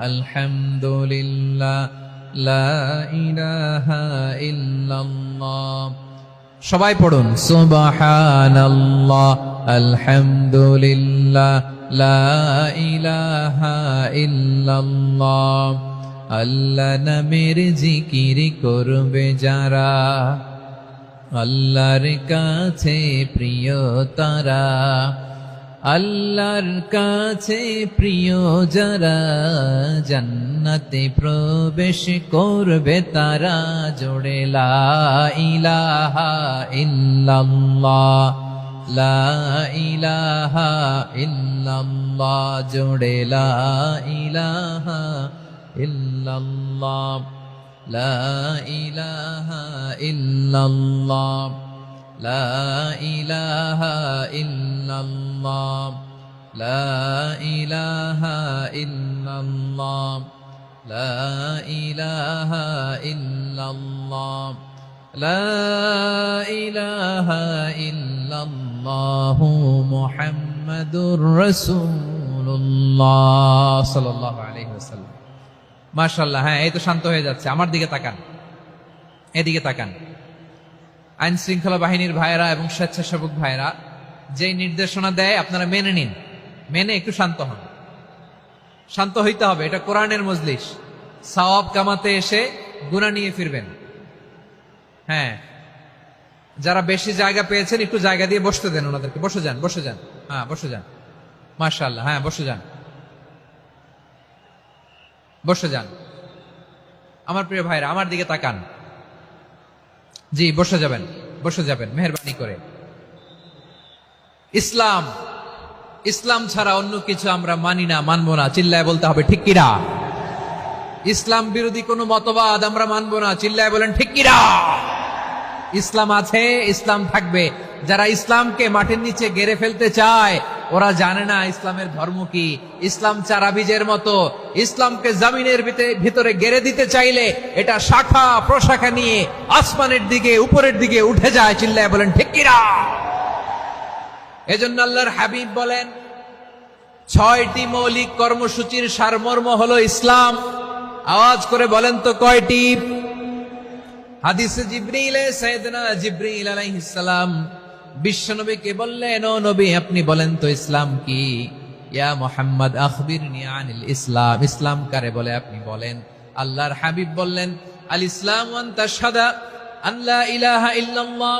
আলহামদুলিল্লাহ, লা ইলাহা ইল্লাল্লাহ। সবাই পড়ুন, সুবহানাল্লাহ, আলহামদুলিল্লাহ, লা ইলাহা ইল্লাল্লাহ। আল্লাহ নামের জিকির করবে যারা, আল্লাহর কাছে প্রিয় তারা। আল্লাহর কাছে প্রিয় যারা, জান্নাতে প্রবেশ করবে তারা। জোড়ে লা ইলাহা ইল্লাল্লাহ, লা ইলাহা ইল্লাল্লাহ, জোড়ে লা ইলাহা ইল্লাল্লাহ, লা ইলাহা ইল্লাল্লাহ, লা ইলাহা ইল্লাল্লাহ, লা ইলাহা ইল্লাল্লাহ, লা ইলাহা ইল্লাল্লাহ, লা ইলাহা ইল্লাল্লাহু মুহাম্মাদুর রাসূলুল্লাহ সাল্লাল্লাহু আলাইহি ওয়াসাল্লাম। মাশাআল্লাহ। হ্যাঁ, এই তো শান্ত হয়ে যাচ্ছে। আমার দিকে তাকান, এদিকে তাকান। আইন শৃঙ্খলা বাহিনীর ভাইয়েরা এবং স্বেচ্ছাসেবক ভাইয়েরা যেই নির্দেশনা দেয় আপনারা মেনে নিন, মেনে একটু শান্ত হন। শান্ত হইতে হবে, এটা কোরআনের মজলিস। সওয়াব কামাতে এসে গুনাহ নিয়ে ফিরবেন। হ্যাঁ, যারা বেশি জায়গা পেয়েছেন একটু জায়গা দিয়ে বসতে দেন ওনাদেরকে। বসে যান, বসে যান। হ্যাঁ, বসে যান। মাশাআল্লাহ। হ্যাঁ, বসে যান, বসে যান। আমার প্রিয় ভাইরা, আমার দিকে তাকান। জি, বসে যাবেন, বসে যাবেন মেহেরবানি করে। ইসলাম, ইসলাম ছাড়া অন্য কিছু আমরা মানি না, মানবো না। চিল্লায় বলতে হবে ঠিক কিনা? ইসলাম বিরোধী কোনো মতবাদ আমরা মানবো না। চিল্লায় বলেন ঠিক কিনা? ইসলাম আছে, ইসলাম থাকবে। যারা ইসলামকে মাটির নিচে গেড়ে ফেলতে চায়, ওরা জানে না ইসলামের ধর্ম কি। ইসলাম চারা বীজের মতো, ইসলামকে জমিনের ভিতরে গেড়ে দিতে চাইলে এটা শাখা প্রশাখা নিয়ে আসমানের দিকে, উপরের দিকে উঠে যায়। চিল্লায় বলেন ঠিক কিনা? এজন্য আল্লাহর হাবিব বলেন, 6টি মৌলিক কর্মসূচির সারমর্ম হলো ইসলাম। আওয়াজ করে বলেন তো কয়টি? হাদিসে জিবরিলে সাইয়েদনা জিবরিল আলাইহিস সালাম বিশ্বনবীকে বললেন, ও নবী আপনি বলেন তো ইসলাম কি? ইয়া মুহাম্মদ আখবিরনি আনিল ইসলাম। ইসলাম কারে বলে আপনি বলেন। আল্লাহর হাবিব বললেন, আল ইসলাম আন তাশহাদা আন লা ইলাহা ইল্লাল্লাহ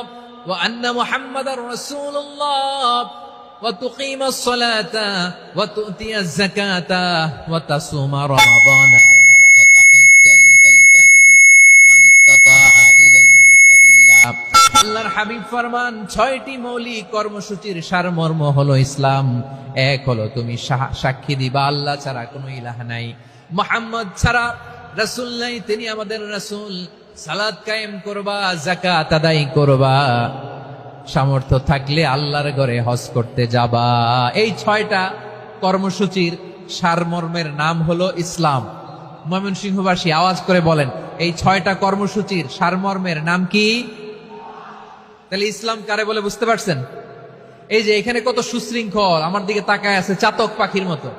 ওয়া আন্না মুহাম্মাদার রাসূলুল্লাহ وتقيم الصلاة وتؤتي الزكاة وتصوم رمضان وتحج البيت من استطاع إليه سبيلا। আল্লাহর হাবিব ফরমান 6টি মৌলিক কর্মসূচির সারমর্ম হলো ইসলাম। এক হলো তুমি সাক্ষী দিবা আল্লাহ ছাড়া কোনো ইলাহ নাই, মুহাম্মদ ছাড়া রাসূল নাই, তিনি আমাদের রাসূল। সালাত কায়েম করবা, যাকাত আদায় করবা, সামর্থ্য থাকলে আল্লাহর ঘরে হজ করতে যাবা। এই 6টা কর্মসূচির সারমর্মের নাম হলো ইসলাম। ময়মনসিংহবাসী আওয়াজ করে বলেন, এই 6টা কর্মসূচির সারমর্মের নাম কি? তাহলে ইসলাম কারে বলে বুঝতে পারছেন? এই যে এখানে কত সুশৃঙ্খল, আমার দিকে তাকায় আছে চাতক পাখির মতো,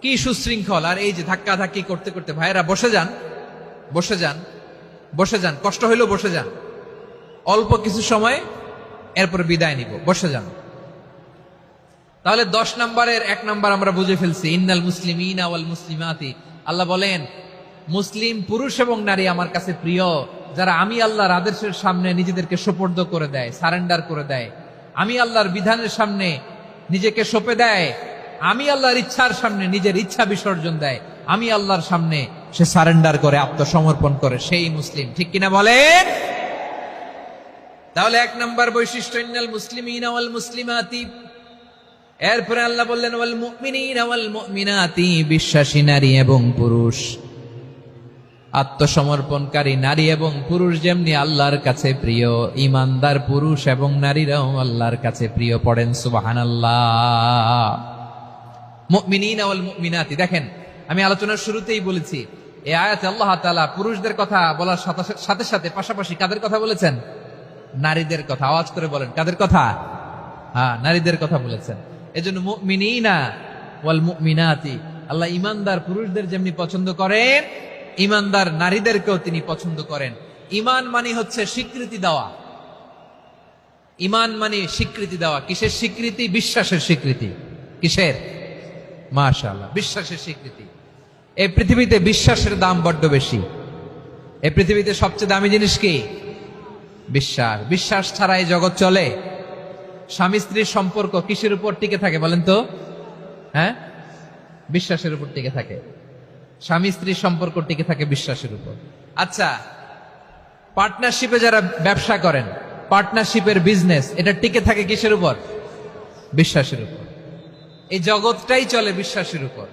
কি সুশৃঙ্খল। আর এই যে ধাক্কা ধাক্কি করতে করতে, ভাইরা বসে যান, বসে যান, বসে যান, কষ্ট হইলেও বসে যান, অল্প কিছু সময় এরপর বিদায় নিব, বসে যান। তাহলে 10 নম্বরের 1 নম্বর আমরা বুঝে ফেলছি, ইন্নাল মুসলিমিনা ওয়াল মুসলিমাতি। আল্লাহ বলেন মুসলিম পুরুষ এবং নারী আমার কাছে প্রিয়, যারা আমি আল্লাহর আদেশের সামনে নিজেদেরকে সোপর্দ করে দেয়, সারেন্ডার করে দেয়, আমি আল্লাহর বিধানের সামনে নিজেকে সঁপে দেয়, আমি আল্লাহর ইচ্ছার সামনে নিজের ইচ্ছা বিসর্জন দেয়, আমি আল্লাহর সামনে সে সারেন্ডার করে, আত্মসমর্পণ করে, সেই মুসলিম। ঠিক কিনা বলেন? তাহলে 1 নম্বর বৈশিষ্ট্য ইন্নাল মুসলিমিনা ওয়াল মুসলিমাতি। এরপরে আল্লাহ বললেন ওয়াল মুমিনিনা ওয়াল মুমিনাতি, বিশ্বাসী নারী এবং পুরুষ, আত্মসমর্পণকারী নারী এবং পুরুষ যেমনি আল্লাহর কাছে প্রিয়, ইমানদার পুরুষ এবং নারীরাও আল্লাহর কাছে প্রিয়। পড়েন সুবহানাল্লাহ। মুমিনিনা ওয়াল মুমিনাতি। দেখেন, আমি আলোচনার শুরুতেই বলেছি, এই আয়াতে আল্লাহ তাআলা পুরুষদের কথা বলার সাথে সাথে পাশাপাশি কাদের কথা বলেছেন? নারীদের কথা। আওয়াজ করে বলেন, কাদের কথা? হ্যাঁ, নারীদের কথা বলেছেন। এজন্য মুমিনিনা ওয়াল মুমিনাতি, আল্লাহ ইমানদার পুরুষদের যেমনি পছন্দ করেন, ইমানদার নারীদেরকেও তিনি পছন্দ করেন। ঈমান মানে হচ্ছে স্বীকৃতি দেওয়া। ঈমান মানে স্বীকৃতি দেওয়া। কিসের স্বীকৃতি? বিশ্বাসের স্বীকৃতি। কিসের? মাশাআল্লাহ, বিশ্বাসের স্বীকৃতি। এই পৃথিবীতে বিশ্বাসের দাম বড্ড বেশি। এই পৃথিবীতে সবচেয়ে দামি জিনিস কি? বিশ্বাস। বিশ্বাস ছাড়া এই জগৎ চলে? স্বামী স্ত্রীর সম্পর্ক কিসের উপর টিকে থাকে বলেন তো? হ্যাঁ, বিশ্বাসের উপর টিকে থাকে। স্বামী স্ত্রীর সম্পর্ক টিকে থাকে বিশ্বাসের উপর। আচ্ছা, পার্টনারশিপে যারা ব্যবসা করেন, পার্টনারশিপের বিজনেস, এটা টিকে থাকে কিসের উপর? বিশ্বাসের উপর। এই জগৎটাই চলে বিশ্বাসের উপর।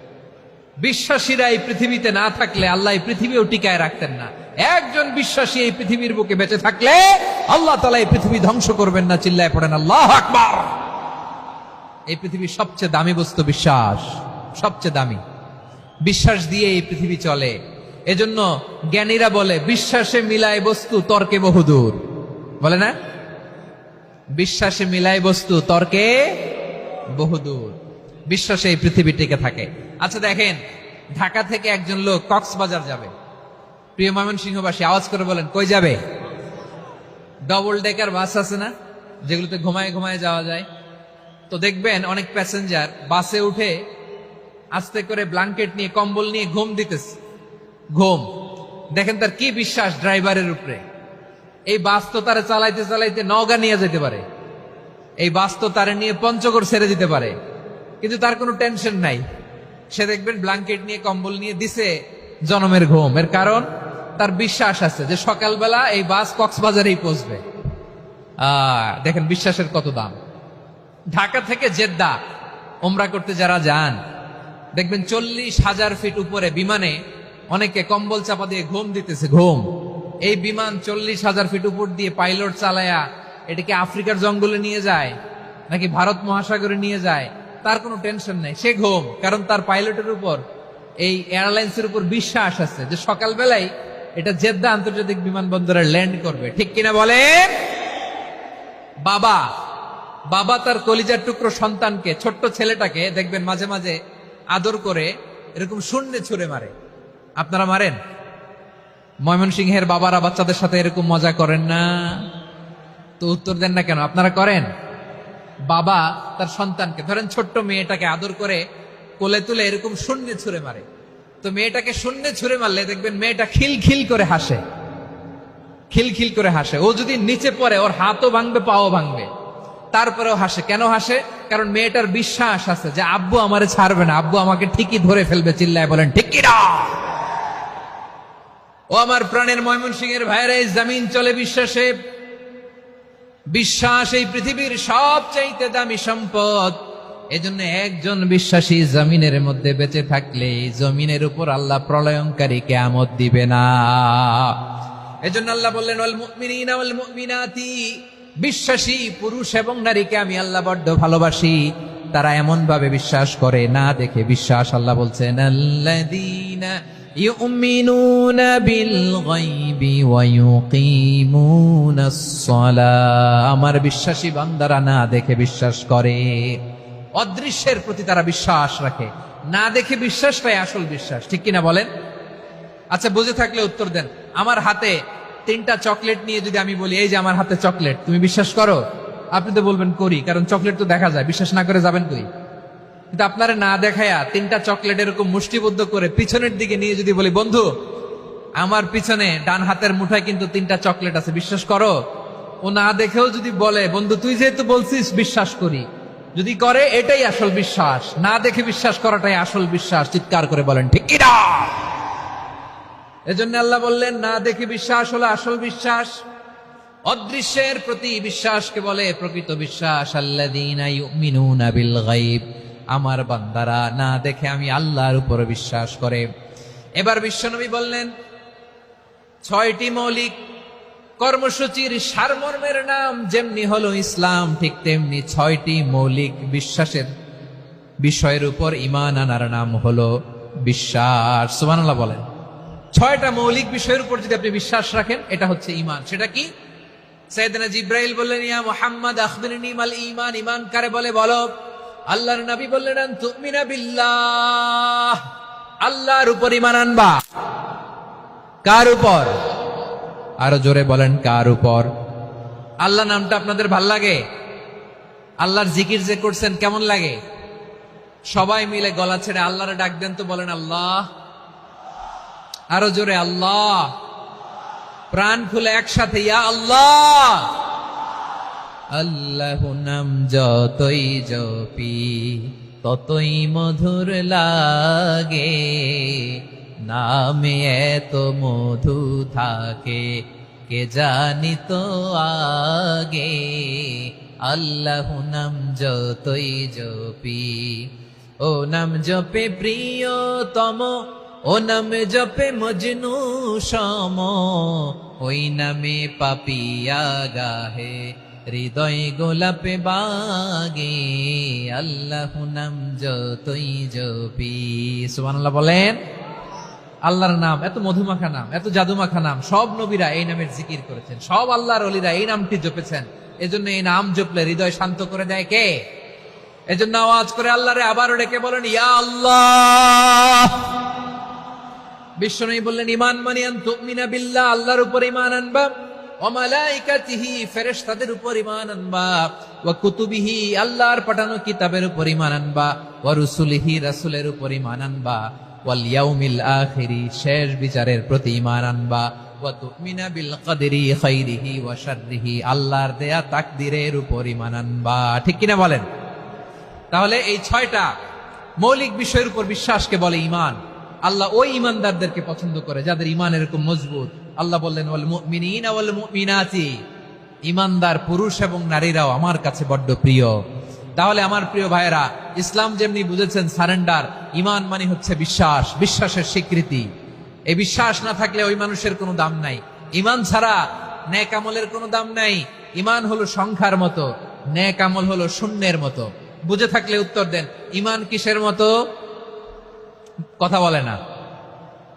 বিশ্বাসীরা এই পৃথিবীতে না থাকলে আল্লাহ এই পৃথিবীও টিকায় রাখতেন না। একজন বিশ্বাসী এই পৃথিবীর বুকে বেঁচে থাকলে আল্লাহ তাআলা এই পৃথিবী ধ্বংস করবেন না। চিল্লায় পড়েন আল্লাহু আকবার। এই পৃথিবীর সবচেয়ে দামি বস্তু বিশ্বাস, সবচেয়ে দামি। বিশ্বাস দিয়ে এই পৃথিবী চলে। এজন্য জ্ঞানীরা বলে বিশ্বাসে মিলায় বস্তু, তর্কে বহুদূর। বলে না? বিশ্বাসে মিলায় বস্তু, তর্কে বহুদূর। বিশ্বাসে এই পৃথিবী টিকে থাকে। আচ্ছা দেখেন, ঢাকা থেকে একজন লোক কক্সবাজার যাবে। প্রিয় ময়মনসিংহবাসী আওয়াজ করে বলেন, কই যাবে? ডবল ডেকার বাস আছে না, যেগুলোতে ঘুমায় ঘুমায় যাওয়া যায়। তো দেখবেন অনেক প্যাসেঞ্জার বাসে উঠে আস্তে করে ব্ল্যাঙ্কেট নিয়ে, কম্বল নিয়ে ঘুম দিতেছে। ঘুম দেখেন তার কি বিশ্বাস ড্রাইভারের উপরে। এই বাস তো তারা চালাইতে চালাইতে নওগাঁ নিয়ে যেতে পারে, এই বাস তো তারা নিয়ে পঞ্চগড় ছেড়ে দিতে পারে, কিন্তু তার কোনো টেনশন নাই। সে দেখবেন ব্ল্যাঙ্কেট নিয়ে, কম্বল নিয়ে দিছে জনমের ঘুম। এর কারণ তার বিশ্বাস আছে যে সকালবেলা এই বাস কক্সবাজারেই পৌঁছবে। দেখেন বিশ্বাসের কত দাম। ঢাকা থেকে জেদ্দা ওমরা করতে যারা যান, দেখবেন 40,000 ফিট উপরে বিমানে অনেকে কম্বল চাপা দিয়ে ঘুম দিতেছে। ঘুম। এই বিমান 40,000 ফিট উপর দিয়ে পাইলট চালায়া এটাকে আফ্রিকার জঙ্গলে নিয়ে যায় নাকি ভারত মহাসাগরে নিয়ে যায়, তার কোনো টেনশন নাই। সে ঘুম, কারণ তার পাইলটের উপর, এই এয়ারলাইন্সের উপর বিশ্বাস আছে যে সকালবেলায় এটা জেদ্দা আন্তর্জাতিক বিমানবন্দরে ল্যান্ড করবে। ঠিক কিনা বলেন? বাবা তার কলিজার টুকরো সন্তানকে, ছোট্ট ছেলেটাকে দেখবেন মাঝে মাঝে আদর করে এরকম শূন্যে ছুঁড়ে মারে। আপনারা মারেন? ময়মনসিংহের বাবারা বাচ্চাদের সাথে এরকম মজা করেন না? তো উত্তর দেন না কেন? আপনারা করেন? বাবা তার সন্তানকে, ধরেন ছোট্ট মেয়েটাকে আদর করে কোলে তুলে এরকম শূন্যে ছুঁড়ে মারে। তো মেয়েটাকে শূন্যে ছুঁড়ে মারলে দেখবেন মেয়েটা খিলখিল করে হাসে, খিলখিল করে হাসে। ও যদি নিচে পড়ে ওর হাতও ভাঙবে, পাও ভাঙবে। তারপরেও হাসে। কেন হাসে? কারণ মেয়েটার বিশ্বাস আছে যে আব্বু আমারে ছাড়বে না, আব্বু আমাকে ঠিকই ধরে ফেলবে। চিল্লায় বলেন ঠিক কি না? ও আমার প্রাণের ময়মনসিংহের ভাইয়েরা, এই জমিন চলে বিশ্বাসে। বিশ্বাস এই পৃথিবীর সবচাইতে দামি সম্পদ। এজন্য একজন বিশ্বাসী জমিনের মধ্যে বেঁচে থাকলে জমিনের উপর আল্লাহ প্রলয়ঙ্কারী কিয়ামত দিবে না। এজন্য আল্লাহ বললেন ওয়াল মুমিনিনা ওয়াল মুমিনাতি, বিশ্বাসী পুরুষ এবং নারীকে আমি আল্লাহ বড্ড ভালোবাসি। তারা এমন ভাবে বিশ্বাস করে, না দেখে বিশ্বাস। আল্লাহ বলছেন আল্লাযীনা ইউমিনুনা বিল গায়বি ওয়া ইউকিমুনাস সালাহ, আমার বিশ্বাসী বান্দারা না দেখে বিশ্বাস করে। অদৃশ্যের প্রতি তারা বিশ্বাস রাখে, না দেখে বিশ্বাসটাই আসল বিশ্বাস। ঠিক কিনা বলেন? আচ্ছা, বুঝে থাকলে উত্তর দেন। আমার হাতে 3টা চকলেট নিয়ে যদি আমি বলি এই যে আমার হাতে চকলেট, তুমি বিশ্বাস করো? আপনি তো বলবেন করি, কারণ চকলেট তো দেখা যায়। বিশ্বাস না করে যাবেন কই? কিন্তু আপনারা না দেখায়া 3টা চকলেট এরকম মুষ্টিবদ্ধ করে পিছনের দিকে নিয়ে যদি বলি বন্ধু আমার পিছনে ডান হাতের মুঠায় কিন্তু 3টা চকলেট আছে, বিশ্বাস করো? ও না দেখেও যদি বলে বন্ধু তুই যেহেতু বলছিস বিশ্বাস করি, যদি করে এটাই আসল বিশ্বাস। না দেখে বিশ্বাস করাটাই আসল বিশ্বাস। চিৎকার করে বলেন ঠিক কি না? এজন্য আল্লাহ বললেন না দেখে বিশ্বাস হলো আসল বিশ্বাস। অদৃশ্যের প্রতি বিশ্বাসকে বলে প্রকৃত বিশ্বাস। আল্লাযীনা ইউমিনুনা বিল গায়ব, আমার বান্দারা না দেখে আমি আল্লাহর উপর বিশ্বাস করে। এবার বিশ্বনবী বললেন 6টি মৌলিক কর্মসূচির সারমর্মের নাম যেমনি হলো ইসলাম, ঠিক তেমনি 6টি মৌলিক বিশ্বাসের বিষয়ের উপর ঈমান আনার নাম হলো বিশ্বাস। সুবহানাল্লাহ বলেন। 6টা মৌলিক বিষয়ের উপর যদি আপনি বিশ্বাস রাখেন এটা হচ্ছে ঈমান। সেটা কি? সাইয়েদনা জিব্রাইল বললেন ইয়া মুহাম্মদ আখবিরনি মাল ঈমান, ঈমান কারে বলে বলো। আল্লাহর নবী বললেন আন তুমিনা বিল্লাহ, আল্লাহর উপর ঈমান আনবা। কার উপর? আরো জোরে বলেন কার উপর? আল্লাহ নামটা আপনাদের ভাল লাগে? আল্লাহর জিকির যে করছেন কেমন লাগে? সবাই মিলে গলা ছেড়ে আল্লাহরে ডাক দেন তো, বলেন আল্লাহ। আরো জোরে আল্লাহ। প্রাণ খুলে একসাথে ইয়া আল্লাহ। আল্লাহ নাম যতই জপি ততই মধুর লাগে, নামে এত মধু থাকে কে জানি তো আগে। আল্লাহ নাম যতই জপি, ও নাম জপে প্রিয়তম, ও নাম জপে মজনু সম, ওই নামে পাপিয়া গাহে হৃদয় গোলাপে বাগে। আল্লাহ নাম যতই জপি। সুবহানাল্লাহ বলেন। আল্লাহর নাম এত মধুমাখা নাম, এত জাদুমাখা নাম। সব নবীরা এই নামের জিকির করেছেন, সব আল্লাহর ওলিরা এই নামটি জপেছেন। এজন্য এই নাম জপলে হৃদয় শান্ত করে দেয় কে? এজন্য আওয়াজ করে আল্লাহরে আবারও ডেকে বলেন ইয়া আল্লাহ। বিশ্বনবী বললেন ঈমান মানে আন তুমিনা বিল্লাহ, আল্লাহর উপর ঈমান আনবা, ওয়া মালাইকাতিহি, ফেরেশতাদের উপর ঈমান আনবা, ওয়া কুতুবিহি, আল্লাহর পাঠানো কিতাবের উপর ঈমান আনবা, ওয়া রুসুলিহি, রাসূলের উপর ঈমান আনবা, ওয়াল ইয়াউমিল আখিরি, শেষ বিচারের প্রতি ঈমান আনবা, ওয়া তুমিনা বিল কদরি খাইরিহি ওয়া শাররিহি, আল্লাহর দেয়া তাকদীরের উপর ঈমান আনবা। ঠিক কিনা বলেন? তাহলে এই 6টা মৌলিক বিষয়ের উপর বিশ্বাসকে বলে ঈমান। আল্লাহ ওই ঈমানদারদেরকে পছন্দ করে যাদের ঈমান এরকম মজবুত। আল্লাহ বললেন ওয়াল মুমিনিনা ওয়াল মুমিনাতি, ঈমানদার পুরুষ এবং নারীরাও আমার কাছে বড্ড প্রিয়। তাহলে আমার প্রিয় ভাইয়েরা, ইসলাম যেমনি বুঝেছেন সারেন্ডার, ঈমান মানে হচ্ছে বিশ্বাস, বিশ্বাসের স্বীকৃতি। এই বিশ্বাস না থাকলে ওই মানুষের কোনো দাম নাই। ঈমান ছাড়া নেক আমলের কোনো দাম নাই। ঈমান হলো সংখ্যার মতো, নেক আমল হলো শূন্যের মতো। বুঝে থাকলে উত্তর দেন, ঈমান কিসের মতো? কথা বলে না,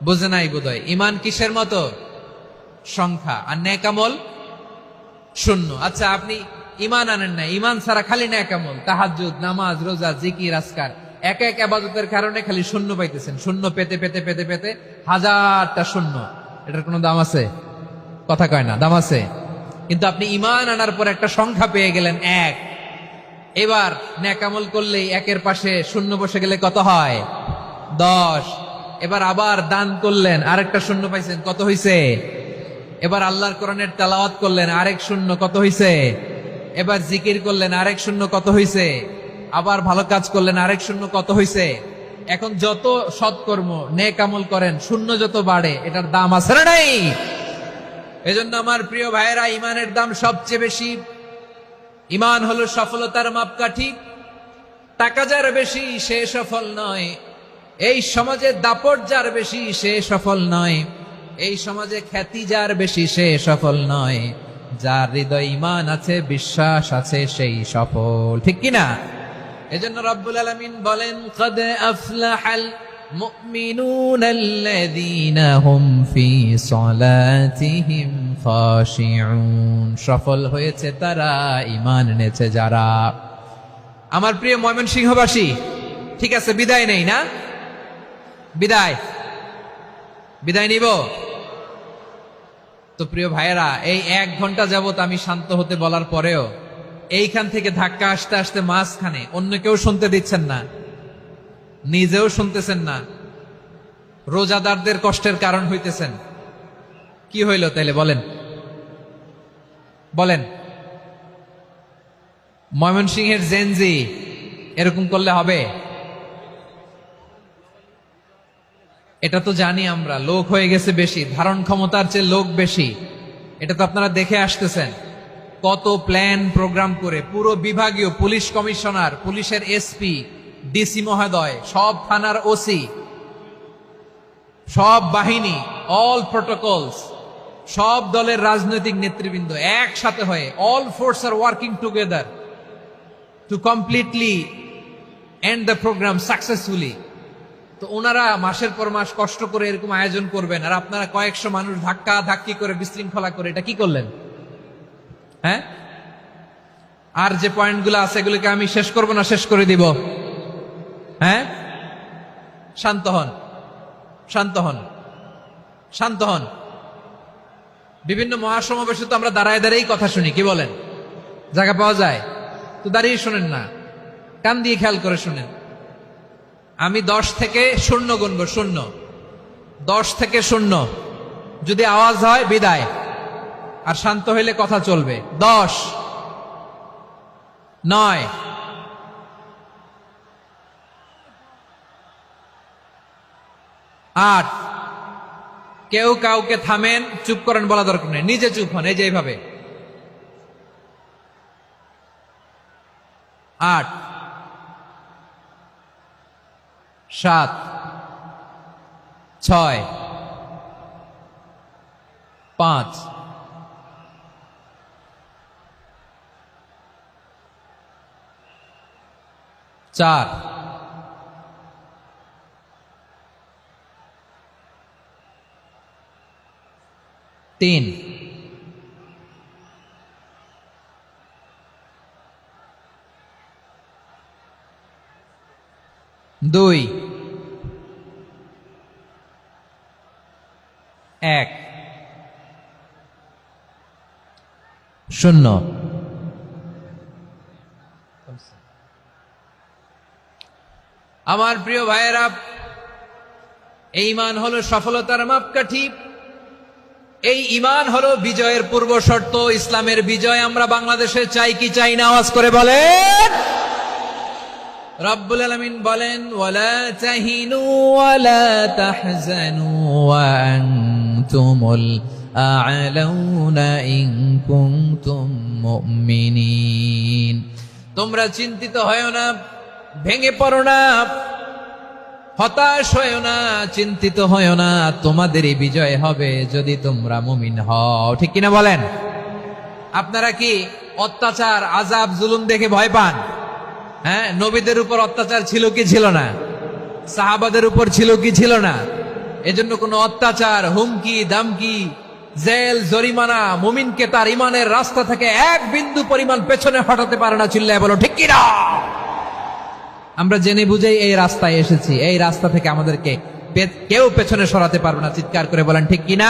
বুঝে নাই বোধহয়। ঈমান কিসের মতো? সংখ্যা। আর নেক আমল শূন্য। আচ্ছা, আপনি ঈমান আনেন না, ঈমান ছাড়া খালি নেক আমল, তাহাজ্জুদ, নামাজ, রোজা, জিকির, আজকার, এক এক ইবাদতের কারণে খালি শূন্য পাইতেছেন। শূন্য পেতে পেতে পেতে পেতে হাজারটা শূন্য। এটার কোনো দাম আছে? কথা কয় না, দাম আছে। কিন্তু আপনি ঈমান আনার পর একটা সংখ্যা পেয়ে গেলেন, 1। এবার নেক আমল করলেই একের পাশে শূন্য বসে গেলে কত হয়? 10। এবার আবার দান করলেন, আরেকটা শূন্য পাইছেন, কত হইছে? এবার আল্লাহর কোরআনের তেলাওয়াত করলেন, আরেক শূন্য, কত হইছে? এবার জিকির করলেন, আরেক শূন্য কত হইছে? আবার ভালো কাজ করলেন, আরেক শূন্য কত হইছে? এখন যত সৎকর্ম নেক আমল করেন, শূন্য যত বাড়ে, এটার দাম আছে না নাই? এজন্য আমার প্রিয় ভাইয়েরা, ইমানের দাম সবচেয়ে বেশি। ইমান হলো সফলতার মাপকাঠি। টাকা যার বেশি সে সফল নয়, এই সমাজে দাপট যার বেশি সে সফল নয়, এই সমাজে খ্যাতি যার বেশি সে সফল নয়, যার হৃদয় ঈমান আছে, বিশ্বাস আছে, সেই সফল। ঠিক কিনা? এজন্য রব্বুল আলামিন বলেন, ক্বাদ আফলাহাল মুমিনুনাল্লাযীনা হুম ফি সলাতিহিম খাশিউন। সফল হয়েছে তারা, ঈমান এনেছে যারা। আমার প্রিয় ময়মনসিংহবাসী, ঠিক আছে, বিদায় নেই না? বিদায় নিব তো? প্রিয় ভাইয়েরা, এই 1 ঘন্টা যাবত আমি শান্ত হতে বলার পরেও এইখান থেকে ধাক্কা আসতে আসতে মাঝখানে অন্য কেউ শুনতে দিচ্ছেন না, নিজেও শুনতেছেন না, রোজাদারদের কষ্টের কারণ হইতেছেন। কি হইল তাইলে বলেন? ময়মনসিংহের জেনজি এরকম করলে হবে? এটা তো জানি আমরা, লোক হয়ে গেছে বেশি, ধারণ ক্ষমতার চেয়ে লোক বেশি। এটা তো আপনারা দেখে আসতেছেন, কত প্ল্যান প্রোগ্রাম করে পুরো বিভাগীয় পুলিশ কমিশনার, পুলিশের এসপি, ডিসি মহোদয়, সব থানার ওসি, সব বাহিনী, অল প্রোটোকলস, সব দলের রাজনৈতিক নেতৃবৃন্দ একসাথে হয়ে, all force are working together to completely end the programme successfully. তো ওনারা মাসের পর মাস কষ্ট করে এরকম আয়োজন করবেন, আর আপনারা কয়েকশো মানুষ ধাক্কা ধাক্কি করে বিশৃঙ্খলা করে এটা কি করলেন? হ্যাঁ, আর যে পয়েন্টগুলো আছে এগুলোকে আমি শেষ করব না শেষ করে দিব? হ্যাঁ, শান্ত হন, শান্ত হন, শান্ত হন। বিভিন্ন মহাসমাবেশে তো আমরা দাঁড়ায় দাঁড়িয়েই কথা শুনি, কি বলেন? জায়গা পাওয়া যায় তো দাঁড়িয়ে শোনেন না, কান দিয়ে খেয়াল করে শুনেন। আমি 10 থেকে 0 গুনবো, 0, 10 থেকে 0, যদি আওয়াজ হয় বিদায়, আর শান্ত হইলে কথা চলবে। 10, 9, 8। কেউ কাউকে থামেন, চুপ করেন বলা দরকার নেই, নিজে চুপ হন, এই যে এইভাবে। 8, 7, 6, 5, 4, 3, 2, 1, 0। আমার প্রিয় ভাইয়েরা, এই ঈমান হলো সফলতার মাপকাঠি, এই ঈমান হলো বিজয়ের পূর্ব শর্ত। ইসলামের বিজয় আমরা বাংলাদেশে চাই কি চাই না? আওয়াজ করে বলেন। রব্বুল আলামিন বলেন, ওয়ালা তাহিনু ওয়ালা তাহজানু ওয়া আনতুমুল আ'লাউনা ইন কুনতুম মুমিনিন। তোমরা চিন্তিত হয়ো না, ভেঙে পড়ো না, হতাশ হয়ো না, চিন্তিত হয়ো না, তোমাদেরই বিজয় হবে যদি তোমরা মুমিন হও। ঠিক কিনা বলেন? আপনারা কি অত্যাচার, আযাব, জুলুম দেখে ভয় পান? হ্যাঁ, নবীদের উপর অত্যাচার ছিল কি ছিল না? সাহাবাদের উপর ছিল কি ছিল না? এজন্য কোনো অত্যাচার, হুমকি, দামকি, জেল, জরিমানা মুমিনকে তার ইমানের রাস্তা থেকে 1 বিন্দু পরিমাণ পেছনে হটাতে পারে না। চিল্লায় বলো ঠিক কিনা? আমরা জেনে বুঝেই এই রাস্তায় এসেছি, এই রাস্তা থেকে আমাদেরকে কেউ পেছনে সরাতে পারবে না। চিৎকার করে বলেন ঠিক কিনা?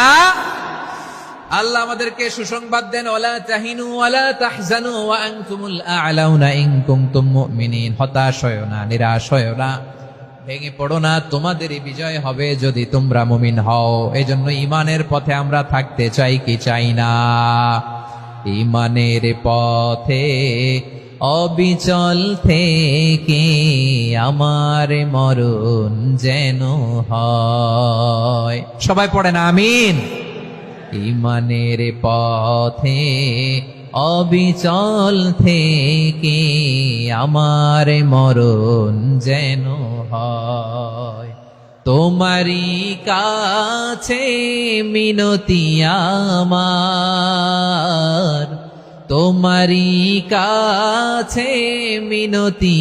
আল্লাহ আমাদেরকে সুসংবাদ দেন, ওয়ালা তাহিনু ওয়ালা তাহজানু ওয়া আনতুমুল আ'লাউনা ইন কুনতুম মুমিনিন। হতাশ হয়ো না, নিরাশ হয়ো না, ভেঙে পড়ো না, তোমাদেরই বিজয় হবে যদি তোমরা মুমিন হও। এই জন্য ঈমানের পথে আমরা থাকতে চাই কি চাই না? ইমানের পথে অবিচল থেকে আমার মরণ যেন হয়। সবাই পড়েন আমিন। ইমানের পথে অবিচল থেকে আমার মরণ যেন হয়। তোমারই কাছে মিনতি আমার, তোমারই কাছে মিনতি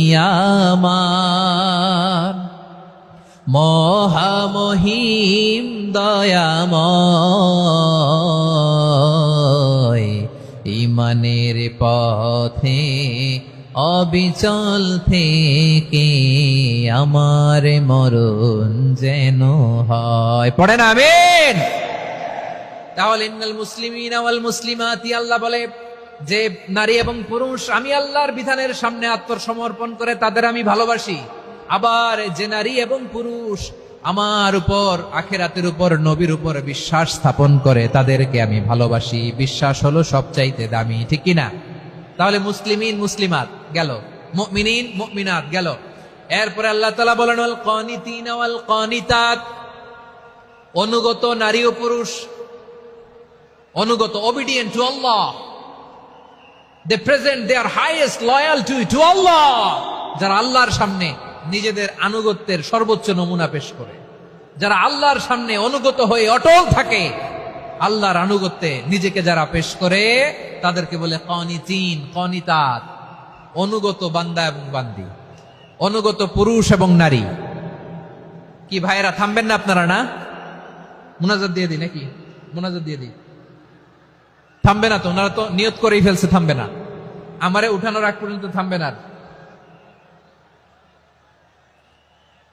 আমার, মহামহিম দয়াময়, ইমানের পথে অবিচল থেকে আমার মরণ যেন হয়। পড়েন আমিন। তাহলে ইন্নাল মুসলিমিনা ওয়াল মুসলিমাতি, আল্লাহ বলে যে নারী এবং পুরুষ আমি আল্লাহর বিধানের সামনে আত্মসমর্পণ করে তাদের আমি ভালোবাসি। আবার যে নারী এবং পুরুষ আমার উপর, আখিরাতের উপর, নবীর উপর বিশ্বাস স্থাপন করে তাদেরকে আমি ভালোবাসি। বিশ্বাস হলো সবচাইতে দামি, ঠিক কিনা? তাহলে মুসলিমিন মুসলিমাত গেল, মুমিনিন মুমিনাত গেল। এরপরে আল্লাহ তাআলা বলেন ওয়াল কানিতিনা ওয়াল কানিতাত, অনুগত নারী ও পুরুষ, অনুগত, obedient to Allah, they present their highest loyalty to Allah, যারা আল্লাহর সামনে নিজেদের আনুগত্যের সর্বোচ্চ নমুনা পেশ করে, যারা আল্লাহর সামনে অনুগত হয়ে অটল থাকে, আল্লাহর আনুগত্যে নিজেকে যারা পেশ করে তাদেরকে বলে কানিতিন কানিতাত, অনুগত বান্দা এবং বান্দি, অনুগত পুরুষ এবং নারী। কি ভাইরা থামবেন না আপনারা? না, মুনাজাত দিয়ে দিই নাকি? মুনাজাত দিয়ে দিই। থামবে না তো? ওনারা তো নিয়ত করেই ফেলছে থামবে না। আমারে উঠানোর আগ পর্যন্ত থামবে না।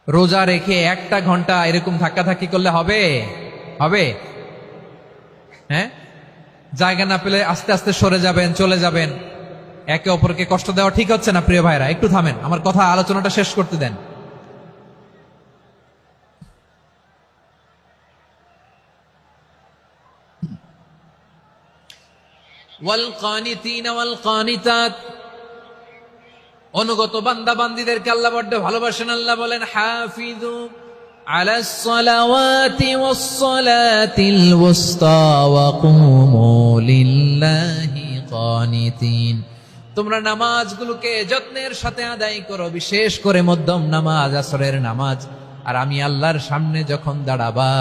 রোজা রেখে 1টা ঘন্টা এরকম ধাক্কাধাক্কি করলে হবে? হবে? হ্যাঁ, জায়গা না পেলে আস্তে আস্তে সরে যাবেন, চলে যাবেন। একে অপরকে কষ্ট দেওয়া ঠিক হচ্ছে না প্রিয় ভাইরা। একটু থামেন, আমার কথা, আলোচনাটা শেষ করতে দেন। ওয়াল কানিতিনা ওয়াল কানিতাত, অনুগত বান্দা বান্দীদেরকে আল্লাহ বড্ড ভালোবাসেন। আল্লাহ বলেন হাফিজু আলাস সালাওয়াতি ওয়াস সালাতিল ওয়ুসতা ওয়া কুমু লিল্লাহি কানিতিন, তোমরা নামাজগুলোকে যত্নের সাথে আদায় করো, বিশেষ করে মধ্যম নামাজ, আসরের নামাজ। আর আমি আল্লাহর সামনে যখন দাঁড়াবা,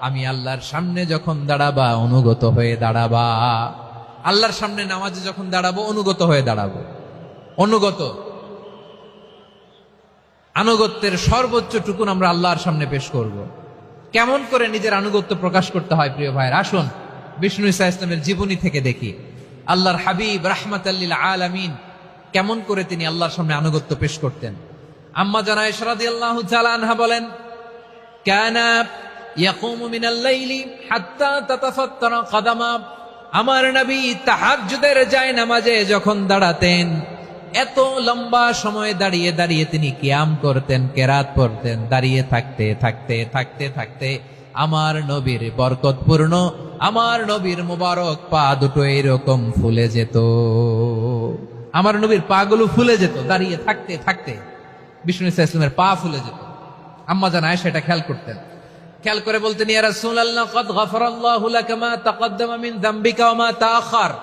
আমি আল্লাহর সামনে যখন দাঁড়াবা অনুগত হয়ে দাঁড়াবা। আল্লাহর সামনে নামাজে যখন দাঁড়াবো অনুগত হয়ে দাঁড়াবো। অনুগত, আনুগত্যের সর্বোচ্চ টুকুন আমরা আল্লাহর সামনে পেশ করব। কেমন করে নিজের আনুগত্য প্রকাশ করতে হয় প্রিয় ভাইয়ের, আসুন বিষ্ণু ঈসা ইসলামের জীবনী থেকে দেখি। আল্লাহর হাবিব রাহমাতাল লিল আলামিন কেমন করে তিনি আল্লাহর সামনে আনুগত্য পেশ করতেন। আম্মা জানা আয়েশা রাদিয়াল্লাহু তাআলা আনহা বলেন, কানা ইয়াকুমু মিনাল লাইলি হাত্তা তাতাফাত্তারা কদামা, আমার নবী তাহাজ্জুদের জায়নামাজে যখন দাঁড়াতেন এত লম্বা সময় দাঁড়িয়ে দাঁড়িয়ে তিনি কিয়াম করতেন, কেরাত পড়তেন। দাঁড়িয়ে থাকতে থাকতে থাকতে থাকতে আমার নবীর বরকতপূর্ণ, আমার নবীর মুবারক পা দুটো এরকম ফুলে যেত। আমার নবীর পা গুলো ফুলে যেত দাঁড়িয়ে থাকতে থাকতে। বিষ্ণু ঈসা ইসলামের পা ফুলে যেত। আম্মা জান আয়েশা এটা খেয়াল করতেন। খেয়াল করে বলতেন, ইয়া রাসূলুল্লাহ কদ গফারাল্লাহু লাকা মা তাকদ্দামা মিন যামবিকা ওয়া মা তাআখার।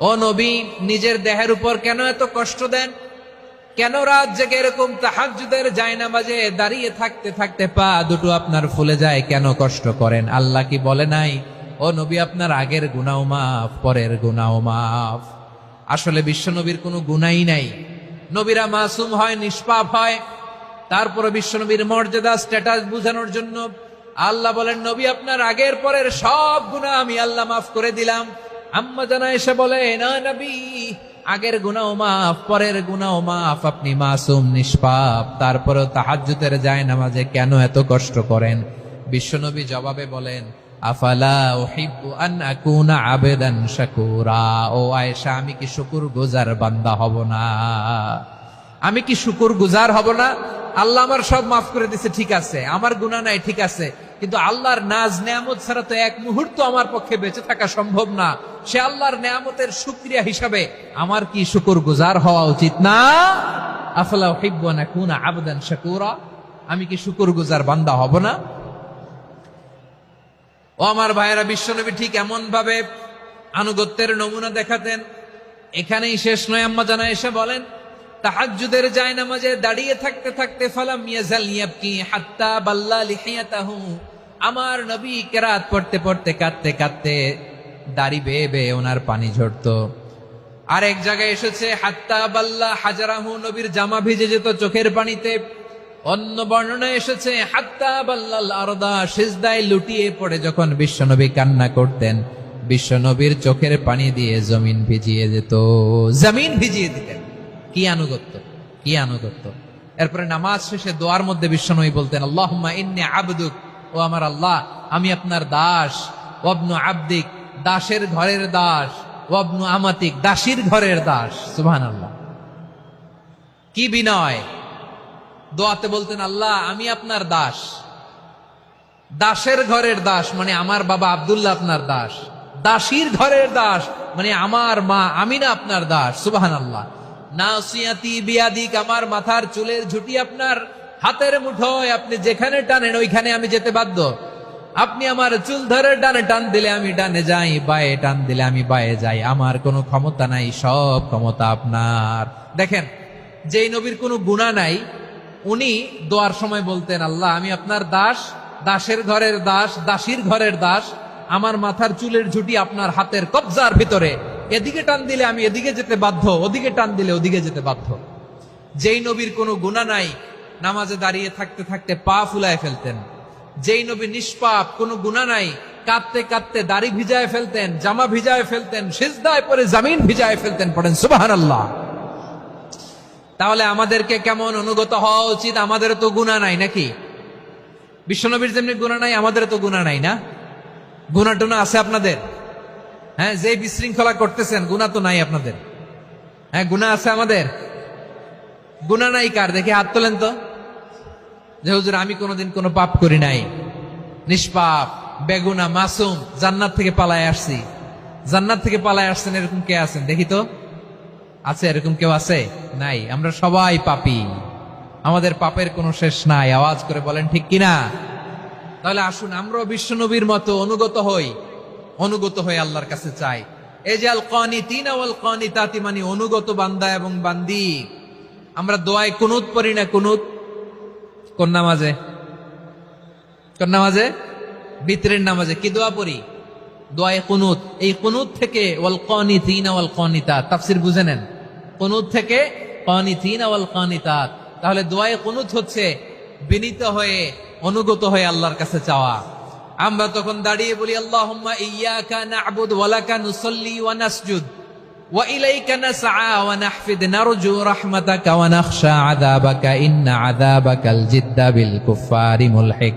ও নবী, নিজের দেহের উপর কেন এত কষ্ট দেন? কেন রাত জেগে এরকম তাহাজ্জুদের জায়নামাজে দাঁড়িয়ে থাকতে থাকতে পা দুটো আপনার ফুলে যায়? কেন কষ্ট করেন? আল্লাহ কি বলে নাই, ও নবী আপনার আগের গুনাহ মাফ, পরের গুনাহ মাফ? আসলে বিশ্ব নবীর কোনো গুনাহই নাই। নবীরা মাসুম হয়, নিষ্পাপ হয়। তারপরে বিশ্ব নবীর মর্যাদা, স্ট্যাটাস বোঝানোর জন্য আল্লাহ বলেন, নবী আপনার আগের পরের সব গুনাহ আমি আল্লাহ মাফ করে দিলাম। আম্মা জানা এসে বলে, না নবী, আগের গুনাহ মাফ, পরের গুনাহ মাফ, আপনি মাসুম, নিষ্পাপ, তারপরেও তাহাজ্জুদের জায়নামাজে কেন এত কষ্ট করেন? বিশ্বনবী জবাবে বলেন, আফালা উহিব্বু আন আকুনা আবেদান শাকুরা। ও আয়েশা, আমি কি শুকরগুজার বান্দা হব না? আমি কি শুকর গুজার হব না? আল্লাহ আমার সব মাফ করে দিছে, ঠিক আছে, আমার গুনাহ নাই, ঠিক আছে, কিন্তু আল্লাহর নাজ নেয়ামত ছাড়া তো এক মুহূর্ত আমার পক্ষে বেঁচে থাকা সম্ভব না। সে আল্লাহর নেয়ামতের শুকরিয়া হিসাবে আমার কি শুকর গুজার হওয়া উচিত না? আফালা উহিব্বু আন আকুনা আবদান শাকুরা, আমি কি শুকর গুজার বান্দা হব না? ও আমার ভাইয়েরা, বিশ্বনবী ঠিক এমন ভাবে আনুগত্যের নমুনা দেখাতেন। এখানেই শেষ নয়, আম্মা জানা এসে বলেন তাহাজ্জুদের জায়নামাজে দাঁড়িয়ে থাকতে থাকতে ফালাম ইয়াজাল ইয়াবকি হাত্তা বাল্লা লিহিয়াতাহু, আমার নবী কেরাত পড়তে পড়তে কাঁদতে কাঁদতে দাড়ি বেয়ে বেয়ে ওনার পানি ঝরতো। আর এক জায়গায় এসেছে হাত্তা বাল্লা হাজারাহু, নবীর জামা ভিজে যেত চোখের পানিতে। অন্য বর্ণনায় এসেছে হাত্তা বাল্লাল আরদা, সিজদায় লুটিয়ে পড়ে যখন বিশ্বনবী কান্না করতেন, বিশ্বনবীর চোখের পানি দিয়ে জমিন ভিজিয়ে যেত, জমিন ভিজিয়ে দিতেন। কি আনুগত্য, কি আনুগত্য! এরপরে নামাজ শেষে দোয়ার মধ্যে বিশ্বনবী বলতেন আল্লাহুম্মা ইন্নী আবদুক, ও আমার আল্লাহ আমি আপনার দাস, ওয়াবনু আবদিক, দাসের ঘরের দাস, ওয়াবনু আমাতিক, দাসীর ঘরের দাস। সুবহানাল্লাহ, কি বিনয়! দোয়াতে বলতেন আল্লাহ আমি আপনার দাস, দাসের ঘরের দাস মানে আমার বাবা আব্দুল্লাহ আপনার দাস, দাসীর ঘরের দাস মানে আমার মা আমিনা আপনার দাস। সুবহানাল্লাহ। নাসিয়াতি বিয়াদিক, আমার মাথার চুলের ঝুঁটি আপনার হাতের মুঠোয়, আপনি যেখানে টানেন ওইখানে আমি যেতে বাধ্য। আপনি আমার চুল ধরে ডানে টান দিলে আমি ডানে যাই, বায়ে টান দিলে আমি বায়ে যাই, আমার কোনো ক্ষমতা নাই, সব ক্ষমতা আপনার। দেখেন, যেই নবীর কোনো গুনাহ নাই উনি দোয়ার সময় বলতেন আল্লাহ আমি আপনার দাস, দাসের ঘরের দাস, দাসীর ঘরের দাস, আমার মাথার চুলের ঝুঁটি আপনার হাতের কবজার ভিতরে, এদিকে টান দিলে আমি এদিকে যেতে বাধ্য, ওদিকে টান দিলে ওদিকে যেতে বাধ্য। যেই নবীর কোনো গুনাহ নাই নামাজে দাঁড়িয়ে থাকতে থাকতে পা ফুলায় ফেলতেন। যেই নবী নিষ্পাপ, কোনো গুনাহ নাই, কাঁদতে কাঁদতে দাড়ি ভিজায় ফেলতেন, জামা ভিজায় ফেলতেন, সিজদায় পরে জমিন ভিজায় ফেলতেন। পড়েন সুবহানাল্লাহ। তাহলে আমাদেরকে কেমন অনুগত হওয়া উচিত? আমাদের তো গুনাহ নাই নাকি? বিশ্বনবীর যেমনি গুনাহ নাই আমাদের তো গুনাহ নাই না? গুনাহ টুনা আছে আপনাদের? হ্যাঁ, যে বিশৃঙ্খলা করতেছেন গুনাহ তো নাই আপনাদের? হ্যাঁ, গুনাহ আছে আমাদের? গুনাহ নাই কার? দেখে হাত তোলেন তো, যে হুজুর আমি কোনোদিন কোনো পাপ করি নাই, নিষ্পাপ, বেগুনা, মাসুম, জান্নাত থেকে পালায় আসছি। জান্নাত থেকে পালায় আসছেন এরকম কে আছেন দেখি তো? আছে এরকম কেউ? আছে? নাই। আমরা সবাই পাপী, আমাদের পাপের কোনো শেষ নাই। আওয়াজ করে বলেন ঠিক কিনা? তাহলে আসুন আমরাও বিশ্বনবীর মতো অনুগত হই, অনুগত হয়ে আল্লাহর কাছে চাই। এই যে আল কানিতিনা ওয়াল কানিতাতি, মানে অনুগত বান্দা এবং বান্দি। আমরা দোয়ায় কুনুত পড়ি না? কুনুত কোন নামাজে? কোন নামাজে? বিতরের নামাজে কি দোয়া পড়ি? দোয়ায়ে কুনুত। এই কুনুত থেকে ওয়াল কানিতিনা ওয়াল কানিতাত, তাফসীর বুঝে নেন। কুনুত থেকে কানিতিনা ওয়াল কানিতাত। তাহলে দোয়ায়ে কুনুত হচ্ছে বিনীত হয়ে, অনুগত হয়ে আল্লাহর কাছে চাওয়া। আমরা তখন দাঁড়িয়ে বলি আল্লাহুম্মা ইয়্যাকা না'বুদু ওয়া লাকা নুসাল্লি ওয়া নাসজুদ ওয়া ইলাইকা নাসআ ওয়া নাহফিদ নারজু রাহমাতাকা ওয়া নাখশা আযাবাকা ইন্না আযাবাকাল জিদ্দা বিল কুফফারি মুলহিক।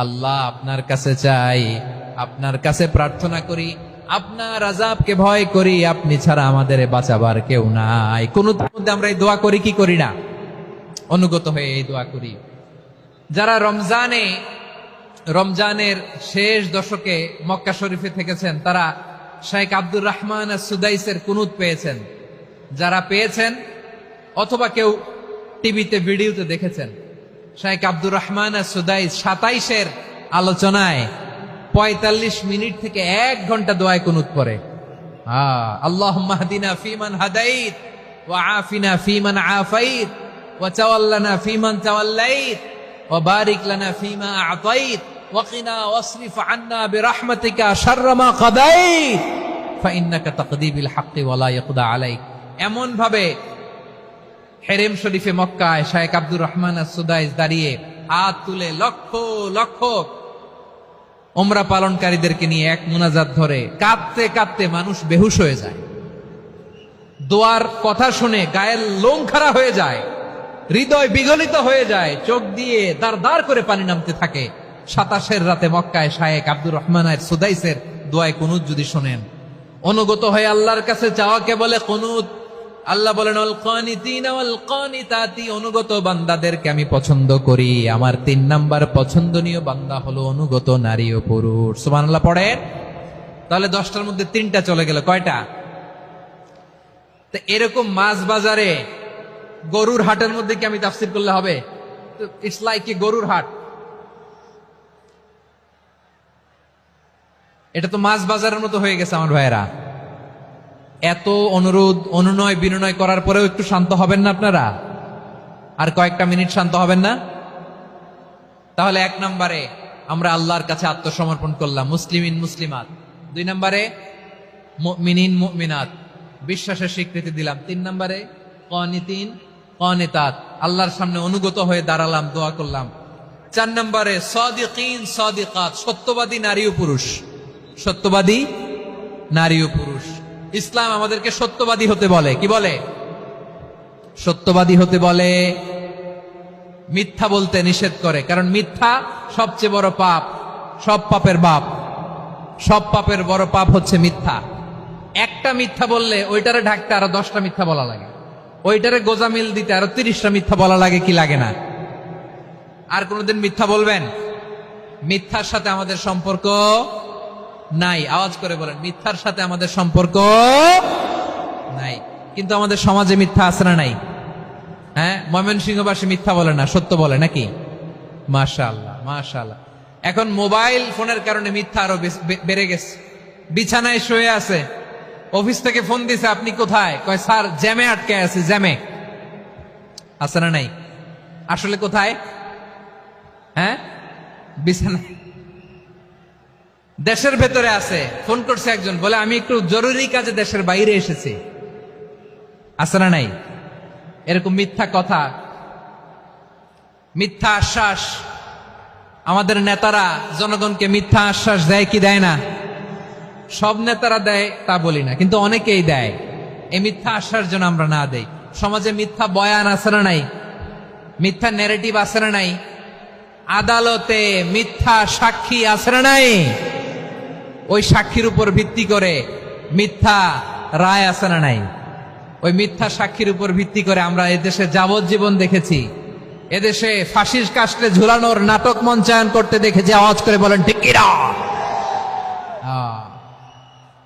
আল্লাহ আপনার কাছে চাই, আপনার কাছে প্রার্থনা করি, আপনার আযাবকে ভয় করি, আপনি ছাড়া আমাদের বাঁচাবার কেউ নাই। কুনুতের মধ্যে আমরা এই দোয়া করি কি করি না? অনুগত হয়ে এই দোয়া করি। যারা রমজানের শেষ দশকে মক্কা শরীফে থেকেছেন তারা শাইখ আব্দুর রহমান সুদাইসের কুনুত পেয়েছেন। যারা পেয়েছেন অথবা কেউ টিভিতে ভিডিওতে দেখেছেন, শাইখ আব্দুর রহমান সুদাইস 27-এর আলোচনায় 45 মিনিট থেকে 1 ঘন্টা দোয়ায় কুনুত পড়ে। আল্লাহুম্মা হদিনা ফিমান হাদাইত ওয়া আফিনা ফিমান আফাইত ওয়া তাওয়াল্লানা ফিমান তাওয়াল্লাইত ওয়া বারিক লানা ফিমা আ'তাইত ওয়া কিনা ওয়াসরিফ আন্না বিরহমাতিকা শাররা মা কাদাইত ফাইন্নাকা তাকদি বিল হাক্কি ওয়া লা ইয়াকদা আলাইক। এমন ভাবে হেরেম শরীফে মক্কায় শাইখ আব্দুর রহমান সুদাইস দাঁড়িয়ে হাত তুলে লক্ষ লক্ষ উমরা পালনকারীদেরকে নিয়ে এক মুনাজাত ধরে কাঁদতে কাঁদতে মানুষ বেহুশ হয়ে যায়। দোয়ার কথা শুনে গায়ের লোম খাড়া হয়ে যায়, হৃদয় বিগলিত হয়ে যায়, চোখ দিয়ে দাঁড় দাঁড় করে পানি নামতে থাকে। 27-এর রাতে মক্কায় শাইখ আব্দুর রহমান সুদাইসের দোয়ায় কুনুত যদি শোনেন, অনুগত হয়ে আল্লাহর কাছে চাওয়াকে বলে কুনুত। আল্লাহ বলেন আল কানিতিনা ওয়াল কানিতাতি, অনুগত বান্দাদেরকে আমি পছন্দ করি। আমার 3 নাম্বার পছন্দনীয় বান্দা হলো অনুগত নারী ও পুরুষ। সুবহানাল্লাহ পড়েন। তাহলে 10টার মধ্যে 3টা চলে গেল, কয়টা? তো এরকম মাছ বাজারে গরুর হাটের মধ্যে কি আমি তাফসীর করলে হবে? ইটস লাইক এ গরুর হাট। এটা তো মাছ বাজারের মতো হয়ে গেছে আমার ভাইয়েরা। এত অনুরোধ অনুনয় বিনয় করার পরেও একটু শান্ত হবেন না আপনারা? আর কয়েকটা মিনিট শান্ত হবেন না? তাহলে 1 নম্বরে আমরা আল্লাহর কাছে আত্মসমর্পণ করলাম, মুসলিমিন মুসলিমাত। 2 নম্বরে মুমিনিন মুমিনাত, বিশ্বাসের স্বীকৃতি দিলাম। 3 নম্বরে কানিতিন কানিতাত, আল্লাহর সামনে অনুগত হয়ে দাঁড়ালাম, দোয়া করলাম। 4 নম্বরে সাদিকিন সাদিকাত, সত্যবাদী নারী ও পুরুষ। সত্যবাদী নারী ও পুরুষ। ইসলাম আমাদেরকে সত্যবাদী হতে বলে। কি বলে? সত্যবাদী হতে বলে, মিথ্যা বলতে নিষেধ করে। কারণ মিথ্যা সবচেয়ে বড় পাপ, সব পাপের বাপ। সব পাপের বড় পাপ হচ্ছে মিথ্যা। একটা মিথ্যা বললে ওইটারে ঢাকতে আরো 10টা মিথ্যা বলা লাগে, ওইটারে গোজামিল দিতে আরো 30টা মিথ্যা বলা লাগে। কি লাগে না? আর কোনোদিন মিথ্যা বলবেন? মিথ্যার সাথে আমাদের সম্পর্ক নাই। আওয়াজ করে বলেন, মিথ্যার সাথে আমাদের সম্পর্ক নাই। কিন্তু আমাদের সমাজে মিথ্যা আছে না নাই? হ্যাঁ, ময়মনসিংহবাসী মিথ্যা বলে না, সত্য বলে নাকি? মাশাআল্লাহ মাশাআল্লাহ। এখন মোবাইল ফোনের কারণে মিথ্যা আরো বেড়ে গেছে। বিছানায় শুয়ে আছে, অফিস থেকে ফোন দিছে, আপনি কোথায়? কয় স্যার জ্যামে আটকে আছে। জ্যামে আছে না নাই? আসলে কোথায়? হ্যাঁ, বিছানায়। দেশের ভেতরে আছে, ফোন করছে একজন, বলে আমি একটু জরুরি কাজে দেশের বাইরে এসেছি। আছে না নাই? এরকম মিথ্যা কথা, মিথ্যা আশ্বাস। আমাদের নেতারা জনগণকে মিথ্যা আশ্বাস দেয় কি দেয় না? সব নেতারা দেয় তা বলি না, কিন্তু অনেকেই দেয়। এই মিথ্যা আশ্বাস যেন আমরা না দেই। সমাজে মিথ্যা বয়ান আছে না নাই? মিথ্যা ন্যারেটিভ আছে না নাই? আদালতে মিথ্যা সাক্ষী আছে না নাই? ওই সাক্ষীর উপর ভিত্তি করে মিথ্যা রায় আছে না নাই? ওই মিথ্যা সাক্ষীর উপর ভিত্তি করে আমরা এদেশে যাবজ্জীবন দেখেছি, এদেশে ফাঁসির কাস্টে ঝুলানোর নাটক মঞ্চায়ন করতে দেখেছি। আওয়াজ করে বলেন ঠিক কি না?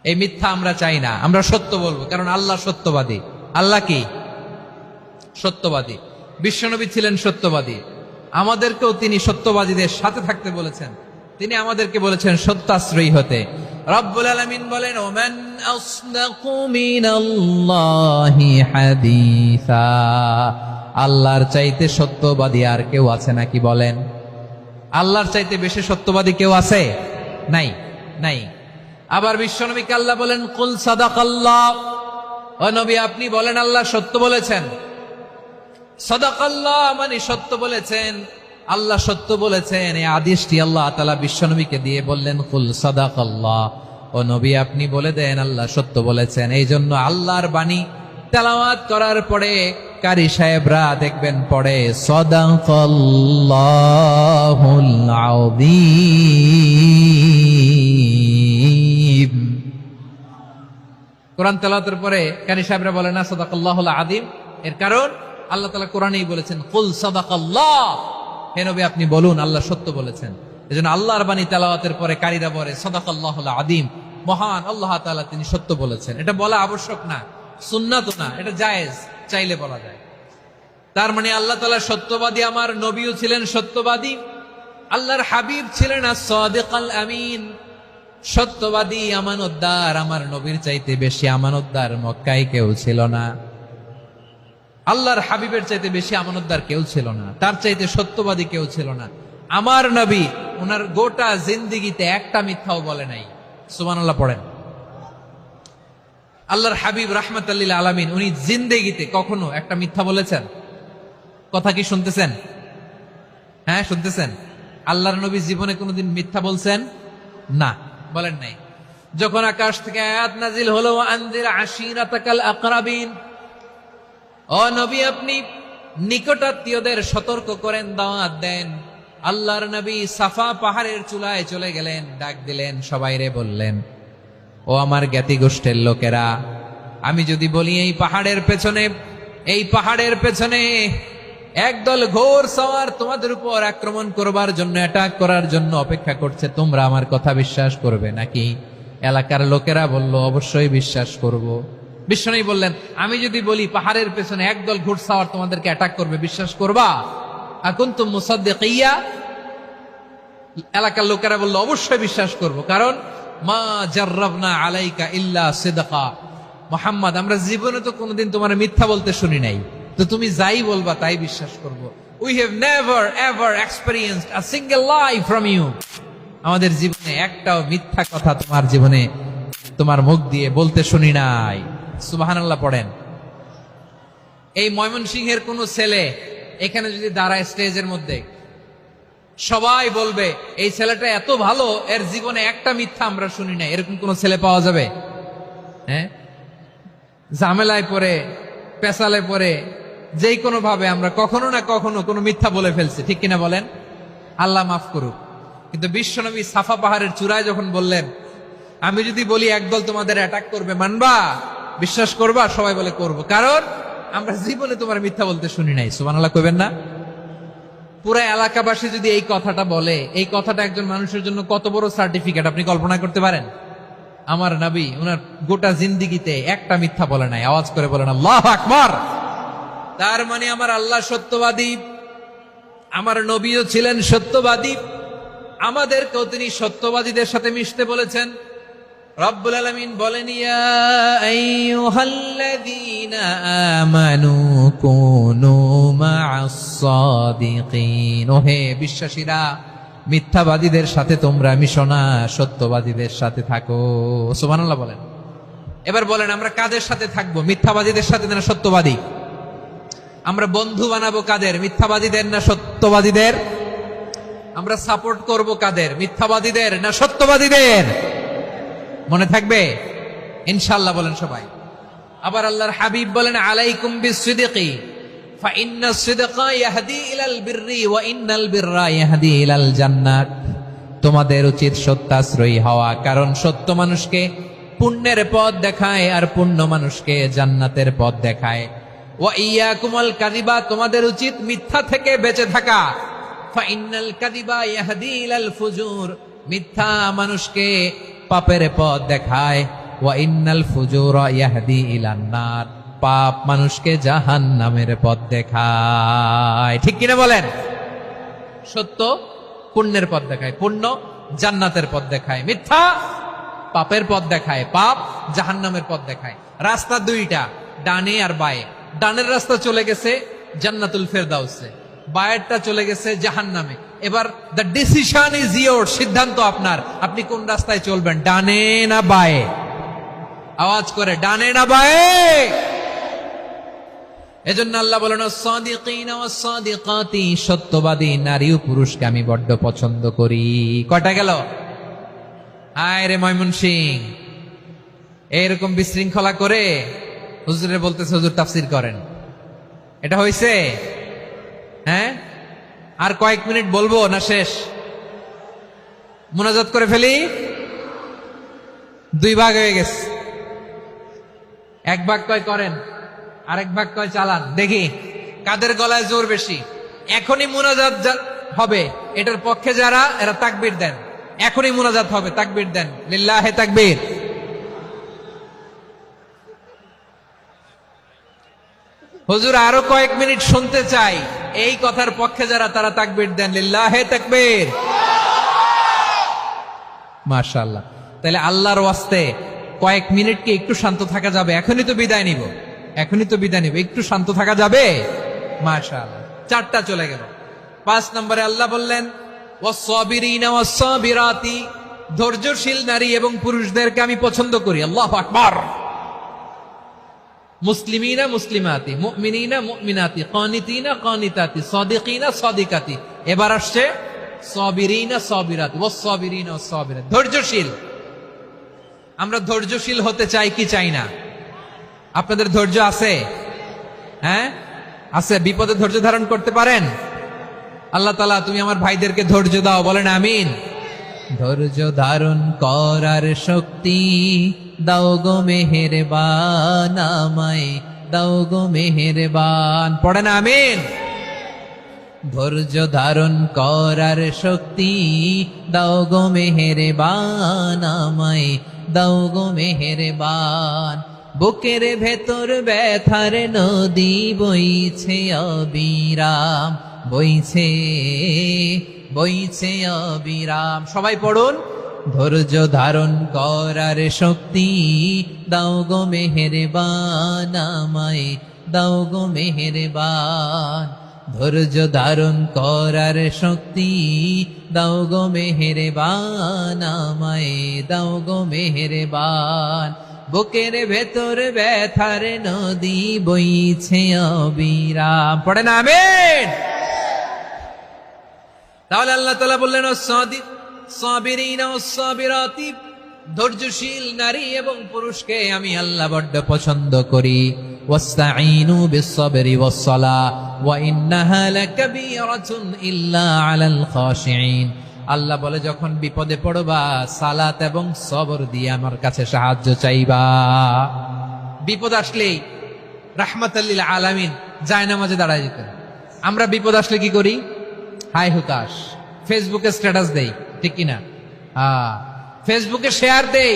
এই মিথ্যা আমরা চাই না, আমরা সত্য বলবো, কারণ আল্লাহ সত্যবাদী। আল্লাহ কি? সত্যবাদী। বিশ্বনবী ছিলেন সত্যবাদী, আমাদেরকেও তিনি সত্যবাদীদের সাথে থাকতে বলেছেন। তিনি আমাদেরকে বলেছেন সত্যাশ্রয়ী হতে। রব্বুল আলামিন বলেন, ওমান আসদাকু মিনাল্লাহি হাদিসা, আল্লাহর চাইতে সত্যবাদী আর কেউ আছে নাকি বলেন? আল্লাহর চাইতে বেশি সত্যবাদী কেউ আছে? নাই, নাই। আবার বিশ্বনবীকে আল্লাহ বলেন, কুল সাদাকাল্লাহ, ও নবী আপনি বলেন আল্লাহ সত্য বলেছেন। সাদাকাল্লাহ মানে সত্য বলেছেন, আল্লাহ সত্য বলেছেন। এই আদেশটি আল্লাহ তাআলা বিশ্বনবীকে দিয়ে বললেন, কুল সাদাকাল্লাহ, ও নবী আপনি বলে দেন আল্লাহ সত্য বলেছেন। এই জন্য আল্লাহর বাণী তেলাওয়াত করার পরে কারি সাহেবরা দেখবেন পড়ে সাদাকাল্লাহুল আযীম। কোরআন তেলাওয়াতের পরে কারি সাহেবরা বলে না সাদাকাল্লাহুল আযীম। এর কারণ আল্লাহ তাআলা কোরআনেই বলেছেন, কুল সাদাকাল্লাহ, হে নবী আপনি বলুন আল্লাহ সত্য বলেছেন। এজন্য আল্লাহর বাণী তেলাওয়াতের পরে কারীরা বলে সাদাকাল্লাহুল আযীম, মহান আল্লাহ তাআলা তিনি সত্য বলেছেন। এটা বলা আবশ্যক না, সুন্নাতও না, এটা জায়েজ, চাইলে বলা যায়। তার মানে আল্লাহ তাআলা সত্যবাদী, আমার নবীও ছিলেন সত্যবাদী, আল্লাহর হাবিব ছিলেন as-সাদিকাল আমিন, সত্যবাদী আমানতদার। আমার নবীর চাইতে বেশি আমানতদার মক্কায় কেউ ছিল না, আল্লাহর হাবিবের চাইতে বেশি আমানতদার কেউ ছিল না, তার চাইতে সত্যবাদী কেউ ছিল না। আমার নবী ওনার গোটা জিন্দেগিতে একটা মিথ্যাও বলে নাই। সুবহানাল্লাহ পড়েন। আল্লাহর হাবিব রাহমাতাল লিল আলামিন উনি জিন্দেগিতে কখনো একটা মিথ্যা বলেছেন? কথা কি শুনতেছেন? হ্যাঁ শুনতেছেন? আল্লাহর নবী জীবনে কোনোদিন মিথ্যা বলছেন? না, বলেন নাই। যখন আকাশ থেকে আয়াত নাজিল হলো, আনজির আশিরাতাকাল আকরাবিন, ও নবী আপনি নিকটাত্মীয়দের সতর্ক করেন, দাওয়াত দেন। আল্লাহর নবী সাফা পাহাড়ের চূড়ায় চলে গেলেন, ডাক দিলেন, সবাইরে বললেন, ও আমার জ্ঞাতি গোষ্ঠের লোকেরা, আমি যদি বলি এই পাহাড়ের পেছনে একদল ঘোর সওয়ার তোমাদের উপর আক্রমণ করবার জন্য, অ্যাটাক করার জন্য অপেক্ষা করছে, তোমরা আমার কথা বিশ্বাস করবে নাকি? এলাকার লোকেরা বলল, অবশ্যই বিশ্বাস করব। বিশ্বনবী বললেন, আমি যদি বলি পাহাড়ের পেছনে একদল ঘোড়সাওয়ার তোমাদেরকে অ্যাটাক করবে, বিশ্বাস করবা? আকুনতুম মুসাদ্দিকিয়া? এলাকার লোকেরা বলল, অবশ্যই বিশ্বাস করব, কারণ মা জাররাবনা আলাইকা ইল্লা সিদকা। মুহাম্মদ, আমরা জীবনে তো কোনোদিন তোমার মিথ্যা বলতে শুনি নাই, তো তুমি যাই বলবা তাই বিশ্বাস করব। We have never ever experienced a single lie from you. আমাদের জীবনে একটাও মিথ্যা কথা তোমার জীবনে, তোমার মুখ দিয়ে বলতে শুনি নাই। সুবহানাল্লাহ পড়েন। এই ময়মনসিংহের কোন ছেলে এখানে যদি দাঁড়ায় স্টেজের মধ্যে, সবাই বলবে এই ছেলেটা এত ভালো, এর জীবনে একটা মিথ্যা আমরা শুনি নাই। এরকম কোন ছেলে পাওয়া যাবে? হ্যাঁ, ঝামেলায় পড়ে, পেশালে পড়ে, যেই কোনো ভাবে আমরা কখনো না কখনো কোনো মিথ্যা বলে ফেলছি, ঠিক কিনা বলেন? আল্লাহ মাফ করুক। কিন্তু বিশ্বনবী সাফা পাহাড়ের চূড়ায় যখন বললেন, আমি যদি বলি একদল তোমাদের অ্যাটাক করবে, মানবা? বিশ্বাস করবা? সবাই বলে করব, কারণ আমরা জীবনে তোমার মিথ্যা বলতে শুনি নাই। সুবহানাল্লাহ কইবেন না? পুরা এলাকাবাসী যদি এই কথাটা বলে, এই কথাটা একজন মানুষের জন্য কত বড় সার্টিফিকেট আপনি কল্পনা করতে পারেন? আমার নবী ওনার গোটা জিন্দিগিতে একটা মিথ্যা বলে নাই। আওয়াজ করে বলেন আল্লাহু আকবার। তার মানে আমার আল্লাহ সত্যবাদী, আমার নবীও ছিলেন সত্যবাদী, আমাদেরকেও তিনি সত্যবাদীদের সাথে মিশতে বলেছেন। রব্বুল আলামিন বলেন, ইয়া আইয়ুহাল্লাযীনা আমানু কুনু মা'আস সাদিকিন। ওহে বিশ্বাসীরা, মিথ্যাবাদীদের সাথে তোমরা মিশো না, সত্যবাদীদের সাথে থাকো। সুবহানাল্লাহ বলেন। এবার বলেন, আমরা কাদের সাথে থাকবো? মিথ্যাবাদীদের সাথে না সত্যবাদী? আমরা বন্ধু বানাবো কাদের? মিথ্যাবাদীদের না সত্যবাদীদের? আমরা সাপোর্ট করব কাদের? মিথ্যাবাদীদের না সত্যবাদীদের? মনে থাকবে ইনশাআল্লাহ, বলেন সবাই। আবার আল্লাহর হাবিব বলেন, আলাইকুম বিসসিদকি ফাইন্নাস সিদকা ইয়াহদি ইলাল বিররি ওয়া ইন্নাল বিররা ইয়াহদি ইলাল জান্নাত। তোমাদের উচিত সত্যাশ্রয়ী হওয়া, কারণ সত্য মানুষকে পুণ্যের পথ দেখায় আর পুণ্য মানুষকে জান্নাতের পথ দেখায়। ওয়া ইয়াকুমুল কাযিবা, তোমাদের উচিত মিথ্যা থেকে বেঁচে থাকা। ফাইন্নাল কাযিবা ইয়াহদি ইলাল ফুজুর, মিথ্যা মানুষকে পাপের পথ দেখায়। ওয়া ইন্নাল ফুজুরা ইয়াহদি ইলান নার, পাপ মানুষকে জাহান্নামের পথ দেখায়। ঠিক কিনা বলেন? সত্য পুণ্যের পথ দেখায়, পুণ্য জান্নাতের পথ দেখায়, মিথ্যা পাপের পথ দেখায়, পাপ জাহান্নামের পথ দেখায়। রাস্তা দুইটা, ডানে আর বায়ে। ডানের রাস্তা চলে গেছে জান্নাতুল ফেরদাউসে, বায়েরটা চলে গেছে জাহান্নামে। এবার দ্য ডিসিশন ইজ ইয়োর, সিদ্ধান্ত আপনার, আপনি কোন রাস্তায় চলবেন, ডানে না বায়ে? আওয়াজ করে, ডানে না বায়ে? এজন্য আল্লাহ বলেন, সাদিকিনা ওয়াস সাদিকাতি, সত্যবাদী নারী ও পুরুষকে আমি বড্ড পছন্দ করি। কয়টা গেল? আয় রে ময়মনসিং, এরকম বিশৃঙ্খলা করে হুজুরে বলতেছে হুজুর তাফসীর করেন, এটা হইছে? হ্যাঁ, আর কয়েক মিনিট বলবো না শেষ? মুনাজাত করে ফেলি। দুই ভাগ হয়ে গেছে, এক ভাগ কয় করেন, আরেক ভাগ কয় চালান। দেখি কাদের গলায় জোর বেশি। এখনই মুনাজাত হবে, এটার পক্ষে যারা, এরা তাকবীর দেন। এখনই মুনাজাত হবে, তাকবীর দেন, লিল্লাহে তাকবীর। হুজুর আরো কয়েক মিনিট শুনতে চাই, এই কথার পক্ষে যারা, তারা তাকবীর দেন, লিল্লাহে তাকবীর। মাশাআল্লাহ। তাহলে আল্লাহর ওয়াস্তে কয়েক মিনিট কি একটু শান্ত থাকা যাবে? এখনই তো বিদায় নিব, এখনই তো বিদায় নিব, একটু শান্ত থাকা যাবে? মাশাআল্লাহ। চারটা চলে গেল। 5 নম্বরে আল্লাহ বললেন, ওয়াস-সাবিরিনা ওয়াস-সাবিরাতি, ধৈর্যশীল নারী এবং পুরুষদেরকে আমি পছন্দ করি। আল্লাহু আকবার। মুসলিমিনা মুসলিমাতি, মুমিনিনা মুমিনাতি, কানিতিনা কানিতাতি, সাদিকিনা সাদিকাতি। এবার আসছে সাবিরিনা সাবিরাতি, ওয়াস-সাবিরিনা ওয়াস-সাবিরাত, ধৈর্যশীল। আমরা ধৈর্যশীল হতে চাই কি চাই না? আপনাদের ধৈর্য আছে? হ্যাঁ আছে। বিপদে ধৈর্য ধারণ করতে পারেন? আল্লাহ তাআলা তুমি আমার ভাইদেরকে ধৈর্য দাও, বলেন আমিন। ধৈর্য ধারণ করার শক্তি দাও গো মেহেরবান, আমায় দাও গো মেহেরবান। পড়েন আমিন। ধৈর্য ধারণ করার শক্তি দাও গো মেহেরবান, আমায় দাও গো মেহেরবান। বুকের ভেতর ব্যথার নদী বইছে অবিরাম, বইছে বইছে অবিরাম। সবাই পড়ুন। ধৈর্য ধারণ করার শক্তি দাও গো মেহেরবান, আমায় দাও গো মেহেরবান। ধৈর্য ধারণ করার শক্তি দাও গো মেহেরবান, আমায় দাও গো মেহেরবান। বুকের ভেতর ব্যথার নদী বইছে অবিরাম। পড়েন আমিন। তাহলে আল্লাহ তাআলা বললেন সাবিরিনা ওয়াস-সাবিরাতি, ধৈর্যশীল নারী এবং পুরুষকে আমি আল্লাহ বড্ড পছন্দ করি। ওয়াস্তাঈনু বিস-সাবরি ওয়াস-সালাহ ওয়া ইন্নাহা লাকাবীরাতুন ইল্লা আলাল খাশিঈন। আল্লাহ বলে যখন বিপদে পড়বা সালাত এবং সবর দিয়ে আমার কাছে সাহায্য চাইবা। বিপদ আসলেই রাহমাতাল লিল আলামিন জায়নামাজে দাঁড়ায় যেতেন। আমরা বিপদ আসলে কি করি? হাই হুতাশ, ফেসবুকে স্ট্যাটাস দেই, ঠিক কিনা? ফেসবুকে শেয়ার দেই।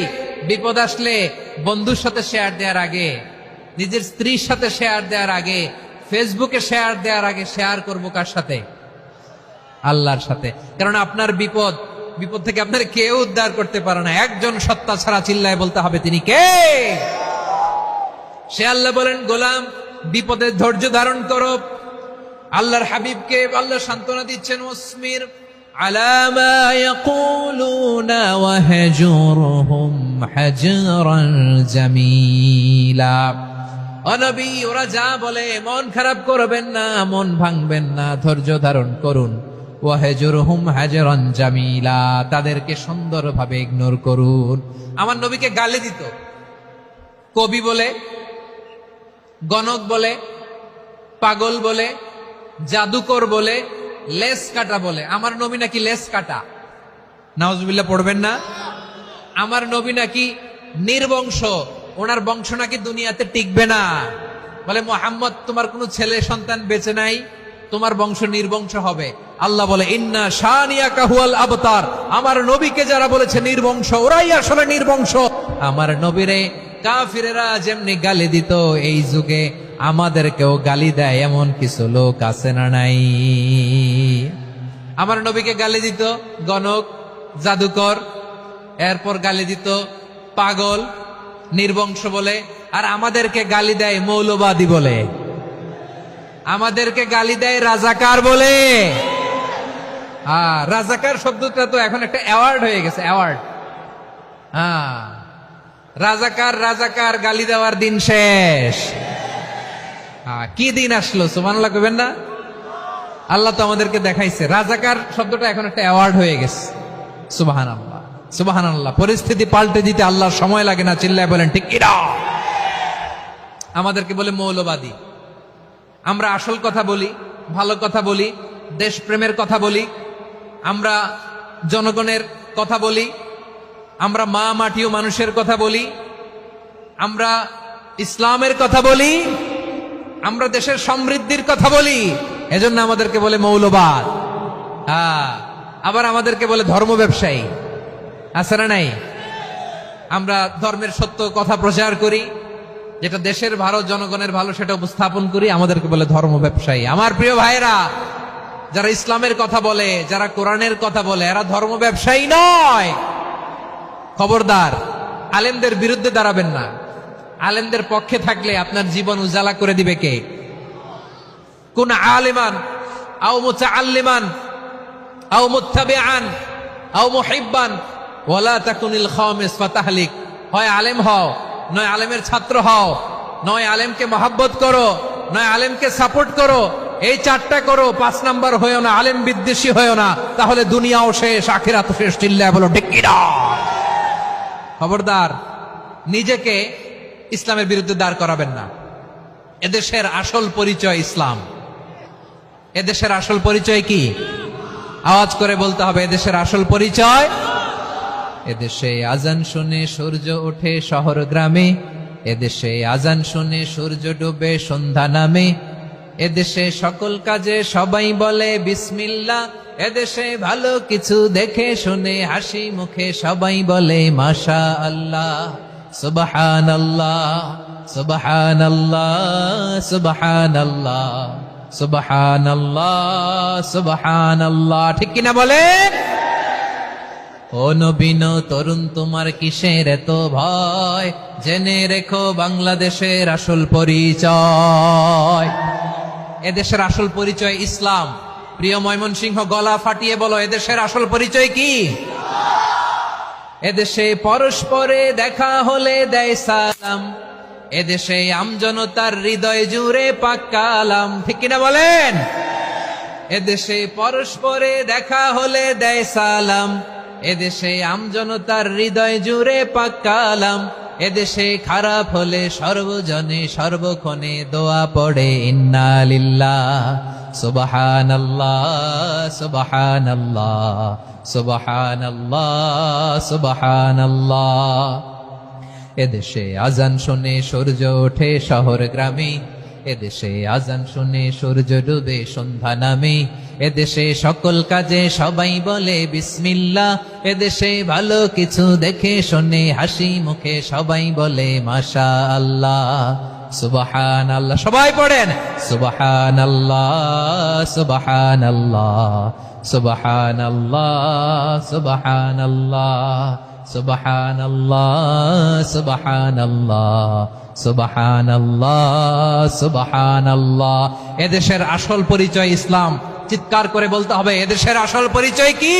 বিপদ আসলে বন্ধুর সাথে শেয়ার দেওয়ার আগে, নিজের স্ত্রীর সাথে শেয়ার দেওয়ার আগে, ফেসবুকে শেয়ার দেওয়ার আগে শেয়ার করবো কার সাথে? আল্লাহর সাথে। কারণ আপনার বিপদ থেকে আপনার কেউ উদ্ধার করতে পারে না, একজন সত্তা ছাড়া। চিল্লায় বলতে হবে তিনি কে? সে আল্লাহ বলেন, গোলাম বিপদে ধৈর্য ধারণ করো। আল্লাহর হাবিবকে আল্লাহ সান্ত্বনা দিচ্ছেন, ওয়াসমির আলা মা ইয়াকুলুনা ওয়াহজুরহুম হাজরান জামিলা। ও নবী, ওরা যা বলে মন খারাপ করবেন না, মন ভাঙবেন না, ধৈর্য ধারণ করুন। ওয়াহজুরহুম হাজরান জামিলা, তাদেরকে সুন্দরভাবে ইগনোর করুন। আমার নবীকে গালি দিত কবি বলে, গণক বলে, পাগল বলে, জাদুকর বলে, লেস কাটা বলে। আমার নবী নাকি লেস কাটা? নাউজুবিল্লাহ পড়বেন না। আমার নবী নাকি নির্বংশ, ওনার বংশ নাকি দুনিয়াতে টিকবে না। বলে মুহাম্মদ, তোমার কোনো ছেলে সন্তান বেঁচে নাই, তোমার বংশ নির্বংশ হবে। আল্লাহ বলে ইন্না শানিয়াকা হুয়াল আবতার। আমার নবীকে যারা বলেছে নির্বংশ, ওরাই আসলে নির্বংশ। আমার নবীরে কাফিরেরা যেমনি গালি দিত, এই যুগে আমাদেরকেও গালি দেয় এমন কিছু লোক আছে না নাই? আমার নবীকে গালি দিত গণক, জাদুকর, এরপর গালি দিত পাগল, নির্বংশ বলে। আর আমাদেরকে গালি দেয় মৌলবাদী বলে, আমাদেরকে গালি দেয় রাজাকার বলে। রাজাকার শব্দটা তো এখন একটা অ্যাওয়ার্ড হয়ে গেছে, অ্যাওয়ার্ড। রাজাকার গালি দেওয়ার দিন শেষ। কি দিন আসলো? সুবহানাল্লাহ কইবেন না? আল্লাহ তো আমাদেরকে দেখাইছে। রাজাকার শব্দটা এখন একটা অ্যাওয়ার্ড হয়ে গেছে। সুবহানাল্লাহ, সুবহানাল্লাহ। পরিস্থিতি পাল্টে দিতে আল্লাহর সময় লাগে না। চিল্লায় বলেন ঠিক কিনা? আমাদেরকে বলে মৌলবাদী। আমরা আসল কথা বলি, ভালো কথা বলি, দেশপ্রেমের কথা বলি, আমরা জনগণের কথা বলি, আমরা মা মাটি ও মানুষের কথা বলি, আমরা ইসলামের কথা বলি, আমরা দেশের সমৃদ্ধির কথা বলি। এজন্য আমাদেরকে বলে মৌলবাদ। আবার আমাদেরকে বলে ধর্ম ব্যবসায়ী। আছে না নাই? আমরা ধর্মের সত্য কথা প্রচার করি, যেটা দেশের ভালো, জনগণের ভালো, সেটা উপস্থাপন করি। আমাদেরকে বলে ধর্ম ব্যবসায়ী। আমার প্রিয় ভাইরা, যারা ইসলামের কথা বলে, যারা কোরআনের কথা বলে, এরা ধর্ম ব্যবসায়ী নয়। খবরদার, আলেমদের বিরুদ্ধে দাঁড়াবেন না। আলেমদের পক্ষে থাকলে আপনার জীবন উজালা করে দিবে কে? কোন আলিমান আও মুতাআল্লিমান আও মুত্তাবিআন আও মুহিব্বান ওয়ালা তাকুনিল খামিস ফাতাহলিক। হয় আলেম হও, নয় আলেমের ছাত্র হও, নয় আলেমকে মহব্বত করো, নয় আলেমকে সাপোর্ট করো। এই চারটা করো, 5 নাম্বার হয়েও না, আলেম বিদ্বেষী হয়েও না, তাহলে দুনিয়াও শেষ, আখিরাত শেষ। চিল্লায় বলো ঠিক কিনা? খবরদার, নিজেকে ইসলামের বিরুদ্ধে দাঁড় করাবেন না। এদেশের আসল পরিচয় ইসলাম। এদেশের আসল পরিচয় কি? আওয়াজ করে বলতে হবে, এদেশের আসল পরিচয়। এদেশে আজান শুনে সূর্য ওঠে শহর গ্রামে, এদেশে আজান শুনে সূর্য ডুবে সন্ধ্যা নামে, এদেশে সকল কাজে সবাই বলে বিসমিল্লাহ, এদেশে ভালো কিছু দেখে শুনে হাসি মুখে সবাই বলে মাশা আল্লাহ, সুবহানাল্লাহ সুবহানাল্লাহ সুবহানাল্লাহ সুবহানাল্লাহ সুবহানাল্লাহ। ঠিক কিনা বলেন? ও নবীন তরুণ তোমার কিসের এত ভয়, জেনে রেখো বাংলাদেশের আসল পরিচয়। এদেশের আসল পরিচয় ইসলাম। প্রিয় ময়মনসিংহ, গলা ফাটিয়ে বলো, এদেশের আসল পরিচয় কি? এদেশে পরস্পরে দেখা হলে দেয় সালাম, এদেশে আমজনতার হৃদয় জুড়ে পাক কালাম। ঠিক কিনা বলেন? এদেশে পরস্পরে দেখা হলে দেয় সালাম, এদেশে আমজনতার হৃদয় জুড়ে পাক কালাম, এদেশে খারাপ হলে সর্বজনে সর্বক্ষণে দোয়া পড়ে ইন্না লিল্লাহ সুবহানাল্লাহ সুবহানাল্লাহ সুবহানাল্লাহ সুবহানাল্লাহ। এদেশে আজান শুনে সূর্য ওঠে শহর গ্রামে, এদেশে আজান শুনে সূর্য ডুবে সন্ধ্যা নামে, এদেশে সকল কাজে সবাই বলে বিসমিল্লাহ, এদেশে ভালো কিছু দেখে শুনে হাসি মুখে সবাই বলে মাশা আল্লাহ, সুবহানাল্লাহ। সবাই পড়েন সুবহানাল্লাহ সুবহানাল্লাহ সুবহানাল্লাহ সুবহানাল্লাহ সুবহানাল্লাহ সুবহানাল্লাহ সুবহানাল্লাহ সুবহানাল্লাহ। এদেশের আসল পরিচয় ইসলাম। চিৎকার করে বলতে হবে, এদেশের আসল পরিচয় কি?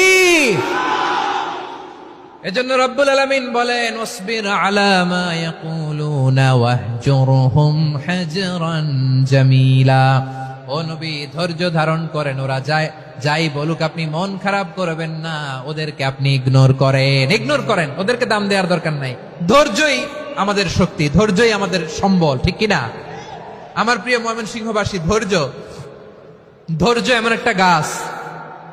এজন্য রব্বুল আলামিন বলেন ওয়াসবির আলা মা ইয়াকুলুনা ওয়াহজুরহুম হাজরান জামিলা। ও নবী, ধৈর্য ধারণ করেন, ওরা যাই বলুক আপনি মন খারাপ করবেন না, ওদেরকে আপনি ইগনোর করেন, ওদেরকে দাম দেওয়ার দরকার নাই। ধৈর্যই আমাদের শক্তি, ধৈর্যই আমাদের সম্বল। ঠিক কিনা? আমার প্রিয় ময়মনসিংহবাসী, ধৈর্য এমন একটা গাছ।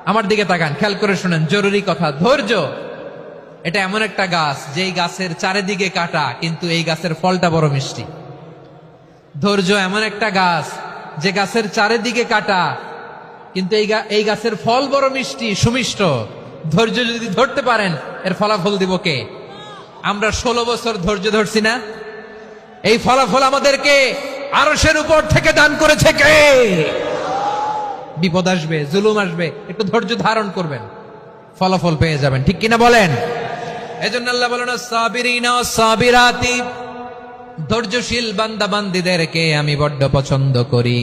আমার দিকে তাকান, খেয়াল করে শুনেন, জরুরি কথা। ধৈর্য এটা এমন একটা গাছ যেই গাছের চারিদিকে কাটা, কিন্তু এই গাছের ফলটা বড় মিষ্টি। ধৈর্য এমন একটা গাছ যে গাছের চারিদিকে কাটা, কিন্তু এই গাছের ফল বড় মিষ্টি, সুমিষ্ট। ধৈর্য যদি ধরতে পারেন, এর ফলাফল দিব কে? আমরা 16 বছর ধৈর্য ধরছি না? এই ফলাফল আমাদেরকে আরশের উপর থেকে দান করেছে কে? বিপদ আসবে, জুলুম আসবে, একটু ধৈর্য ধারণ করবেন, ফলাফল পেয়ে যাবেন। ঠিক কিনা বলেন? এজন্য আল্লাহ বলেন সাবিরিনা ওয়াস সাবিরাতি, ধৈর্যশীল বান্দা বান্দীদেরকে আমি বড্ড পছন্দ করি।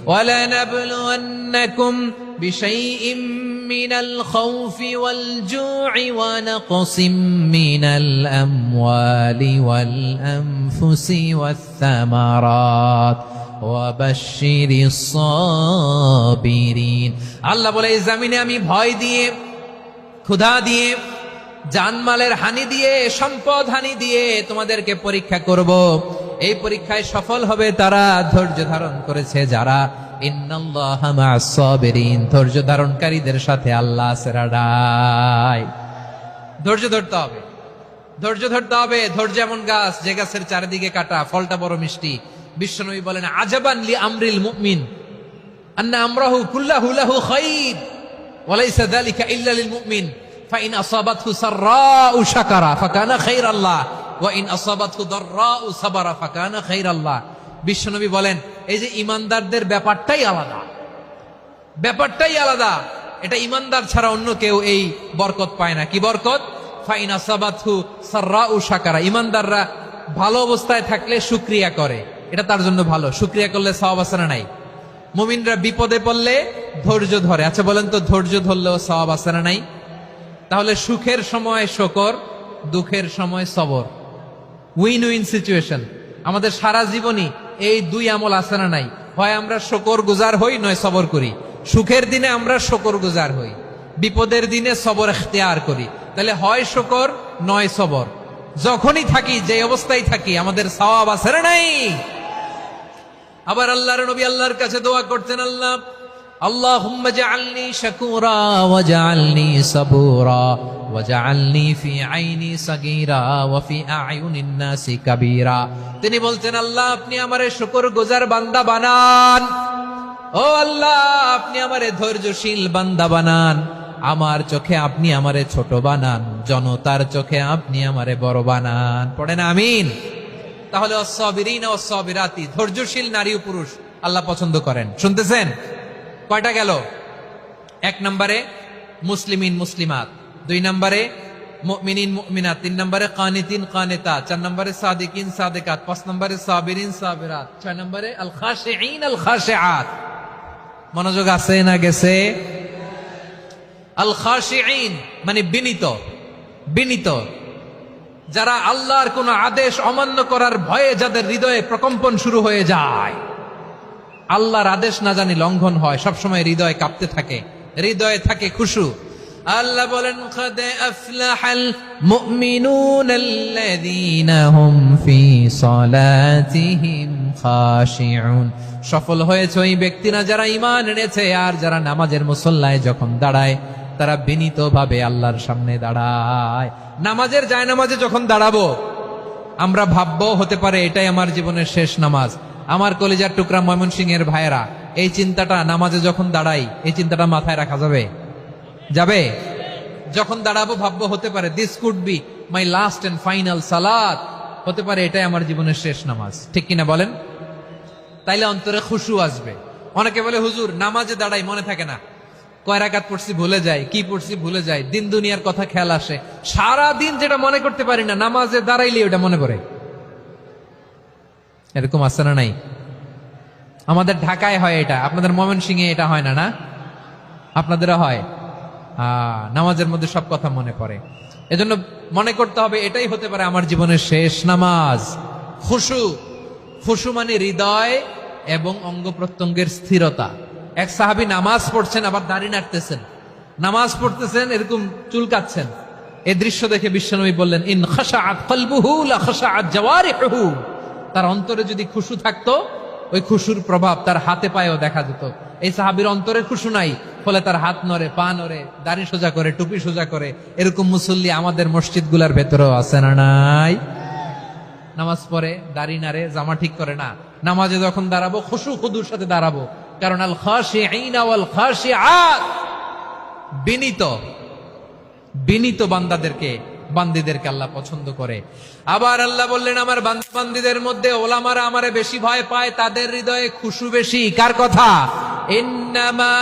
ওয়ালা নাবলুওয়ান্নাকুম বিশাইইম মিনাল খাউফি ওয়াল জু'i ওয়া নাকসিম মিনাল আমওয়ালি ওয়াল আনফুসি ওয়াস সামারাত ওয়া বাশশিরিস সাবিরিন। আল্লাহ বলে, এই জমিনে আমি ভয় দিয়ে, ক্ষুধা দিয়ে, জানমালের হানি দিয়ে, সম্পদ হানি দিয়ে তোমাদেরকে পরীক্ষা করব। এই পরীক্ষায় সফল হবে তারা ধৈর্য ধারণ করেছে যারা। ইন্নাল্লাহা মা'আস সাবিরিন, ধৈর্য ধারণকারীদের সাথে আল্লাহ আছে রাডাই। ধৈর্য ধরতে হবে, ধৈর্য ধরতে হবে। ধৈর্য এমন গাছ যে গাছের চারিদিকে কাটা, ফলটা বড় মিষ্টি। বিশ্বনবী বলেন আজাবান লি আমরিল মুমিন আন্না আমরাহু কুল্লাহু লাহু খাইর ওয়া লাইসা যালিকা ইল্লা লিল মুমিন ফাইন আসাবাতহু সাররাউ শাকারা ফাকানা খাইরাল্লাহ ওয়া ইন আসাবাতহু দাররাউ সাবারা ফাকানা খাইরাল্লাহ। বিশ্বনবী বলেন, এই যে ইমানদারদের ব্যাপারটাই আলাদা, ব্যাপারটাই আলাদা। এটা ইমানদার ছাড়া অন্য কেউ এই বরকত পায় না। কি বরকত? ফাইন আসাবাতহু সাররাউ শাকারা। ইমানদাররা ভালো অবস্থায় থাকলে শুকরিয়া করে, এটা তার জন্য ভালো। শুকরিয়া করলে সওয়াব আছে না নাই? মুমিনরা বিপদে পড়লে ধৈর্য ধরে। আচ্ছা বলেন তো, ধৈর্য ধরলেও সওয়াব আছে না নাই? তাহলে সুখের সময় শুকর, দুঃখের সময় সবর, উইন উইন সিচুয়েশন। আমাদের সারা জীবনই এই দুই আমল আছে না নাই? হয় আমরা শুকর গুজার হই, নয় সবর করি। সুখের দিনে আমরা শুকর গুজার হই, বিপদের দিনে সবর ইখতিয়ার করি। তাহলে হয় শুকর নয় সবর। যখনই থাকি, যে অবস্থায় থাকি, আমাদের সওয়াব আছে না নাই? আবার আল্লাহর নবী আল্লাহর কাছে দোয়া করতেন, আল্লাহুম্মা জাআলনি শাকুরা ওয়া জাআলনি সাবুরা ওয়াজআলনি ফি আইনি সাগীরা ওয়া ফি আ'য়ুনিন নাসি কাবীরা। তিনি বলছেন, আল্লাহ আপনি আমারে শুকরগুজার বান্দা বানান, ও আল্লাহ আপনি আমারে ধৈর্যশীল বান্দা বানান, আমার চোখে আপনি আমারে ছোট বানান, জনতার চোখে আপনি আমারে বড় বানান। পড়েন আমিন। তাহলে অস-সাবিরিনা ওয়াস-সাবিরাতি, ধৈর্যশীল নারী ও পুরুষ আল্লাহ পছন্দ করেন। শুনতেছেন? কয়টা গেল? 1 নম্বরে মুসলিমিন মুসলিমাত, 2 নম্বরে মুমিনিন মুমিনাত, 3 নম্বরে কানিতিন কানিতাত, 4 নম্বরে সাদিকিন সাদিকাত, 5 নম্বরে সাবিরিন সাবিরাত, 6 নম্বরে আল খাশিঈন আল খাশিআত। মনোযোগ আছে না গেছে? আল খাশিঈন মানে বিনীত, বিনীত, যারা আল্লাহর কোন আদেশ অমান্য করার ভয়ে যাদের হৃদয়ে প্রকম্পন শুরু হয়ে যায়, আল্লাহর আদেশ না জানি লঙ্ঘন হয়, সবসময় হৃদয় কাঁপতে থাকে, হৃদয়ে থাকে খুশু। আল্লাহ বলেন, قد أفلح المؤمنون الذين هم في صلاتهم خاشعون। সফল হয়েছে ওই ব্যক্তিরা যারা ঈমান এনেছে আর যারা নামাজের মুসল্লায় যখন দাঁড়ায় তারা বিনীতভাবে আল্লাহর সামনে দাঁড়ায়। নামাজের জায়নামাজে যখন দাঁড়াবো আমরা ভাববো হতে পারে এটাই আমার জীবনের শেষ নামাজ। আমার কলিজার টুকরা ময়মনসিংহের ভাইয়েরা, এই চিন্তাটা নামাজে যখন দাঁড়াই, এই চিন্তাটা মাথায় রাখা যাবে? যাবে? যখন দাঁড়াবো ভাববো হতে পারে this could be my last and final সালাত, হতে পারে এটাই আমার জীবনের শেষ নামাজ। ঠিক কিনা বলেন? তাইলে অন্তরে খুশু আসবে। অনেকে বলে, হুজুর নামাজে দাঁড়াই মনে থাকে না, কয় রাকাত পড়ছি ভুলে যায়, কি পড়ছি ভুলে যায়, দিন দুনিয়ার কথা খেয়াল আসে, সারা দিন যেটা মনে করতে পারি না নামাজে দাঁড়াইলে ওটা মনে পড়ে। এরকম আছে না নাই? আমাদের ঢাকায় হয় এটা, আপনাদের ময়মনসিংহে এটা হয় না? না, আপনাদেরও হয়। নামাজের মধ্যে সব কথা মনে পড়ে। এজন্য মনে করতে হবে এটাই হতে পারে আমার জীবনের শেষ নামাজ। খুশু, খুশু মানে হৃদয় এবং অঙ্গ প্রত্যঙ্গের স্থিরতা। এক সাহাবী নামাজ পড়ছেন আবার দাড়ি নাড়তেছেন, নামাজ পড়তেছেন এরকম চুলকাচ্ছেন। এই দৃশ্য দেখে বিশ্বনবী বললেন, ইন খাশাআত কলবুহু লা খাশাআত জাওয়ারিহুহু। তার অন্তরে যদি খুশু থাকতো, ওই খুশুর প্রভাব তার হাতে পায়েও দেখা যেত। এই সাহাবীর অন্তরে খুশু নাই, ফলে তার হাত নড়ে, পা নড়ে, দাড়ি সোজা করে, টুপি সোজা করে। এরকম মুসল্লি আমাদের মসজিদগুলোর ভেতরেও আছে না নাই? নামাজ পড়ে, দাড়ি নাড়ে, জামা ঠিক করে না। নামাজে যখন দাঁড়াবো খুশু খুদুর সাথে দাঁড়াবো, কারণ আল খাশিঈনা ওয়াল খাশিআত, বিনীত, বিনীত বান্দাদেরকে, বান্দীদেরকে আল্লাহ পছন্দ করে। আবার আল্লাহ বললেন, আমার বান্দীদের মধ্যে ওলামারা আমারে বেশি ভয় পায়, তাদের হৃদয়ে খুশু বেশি। কার কথা? ইন্নামা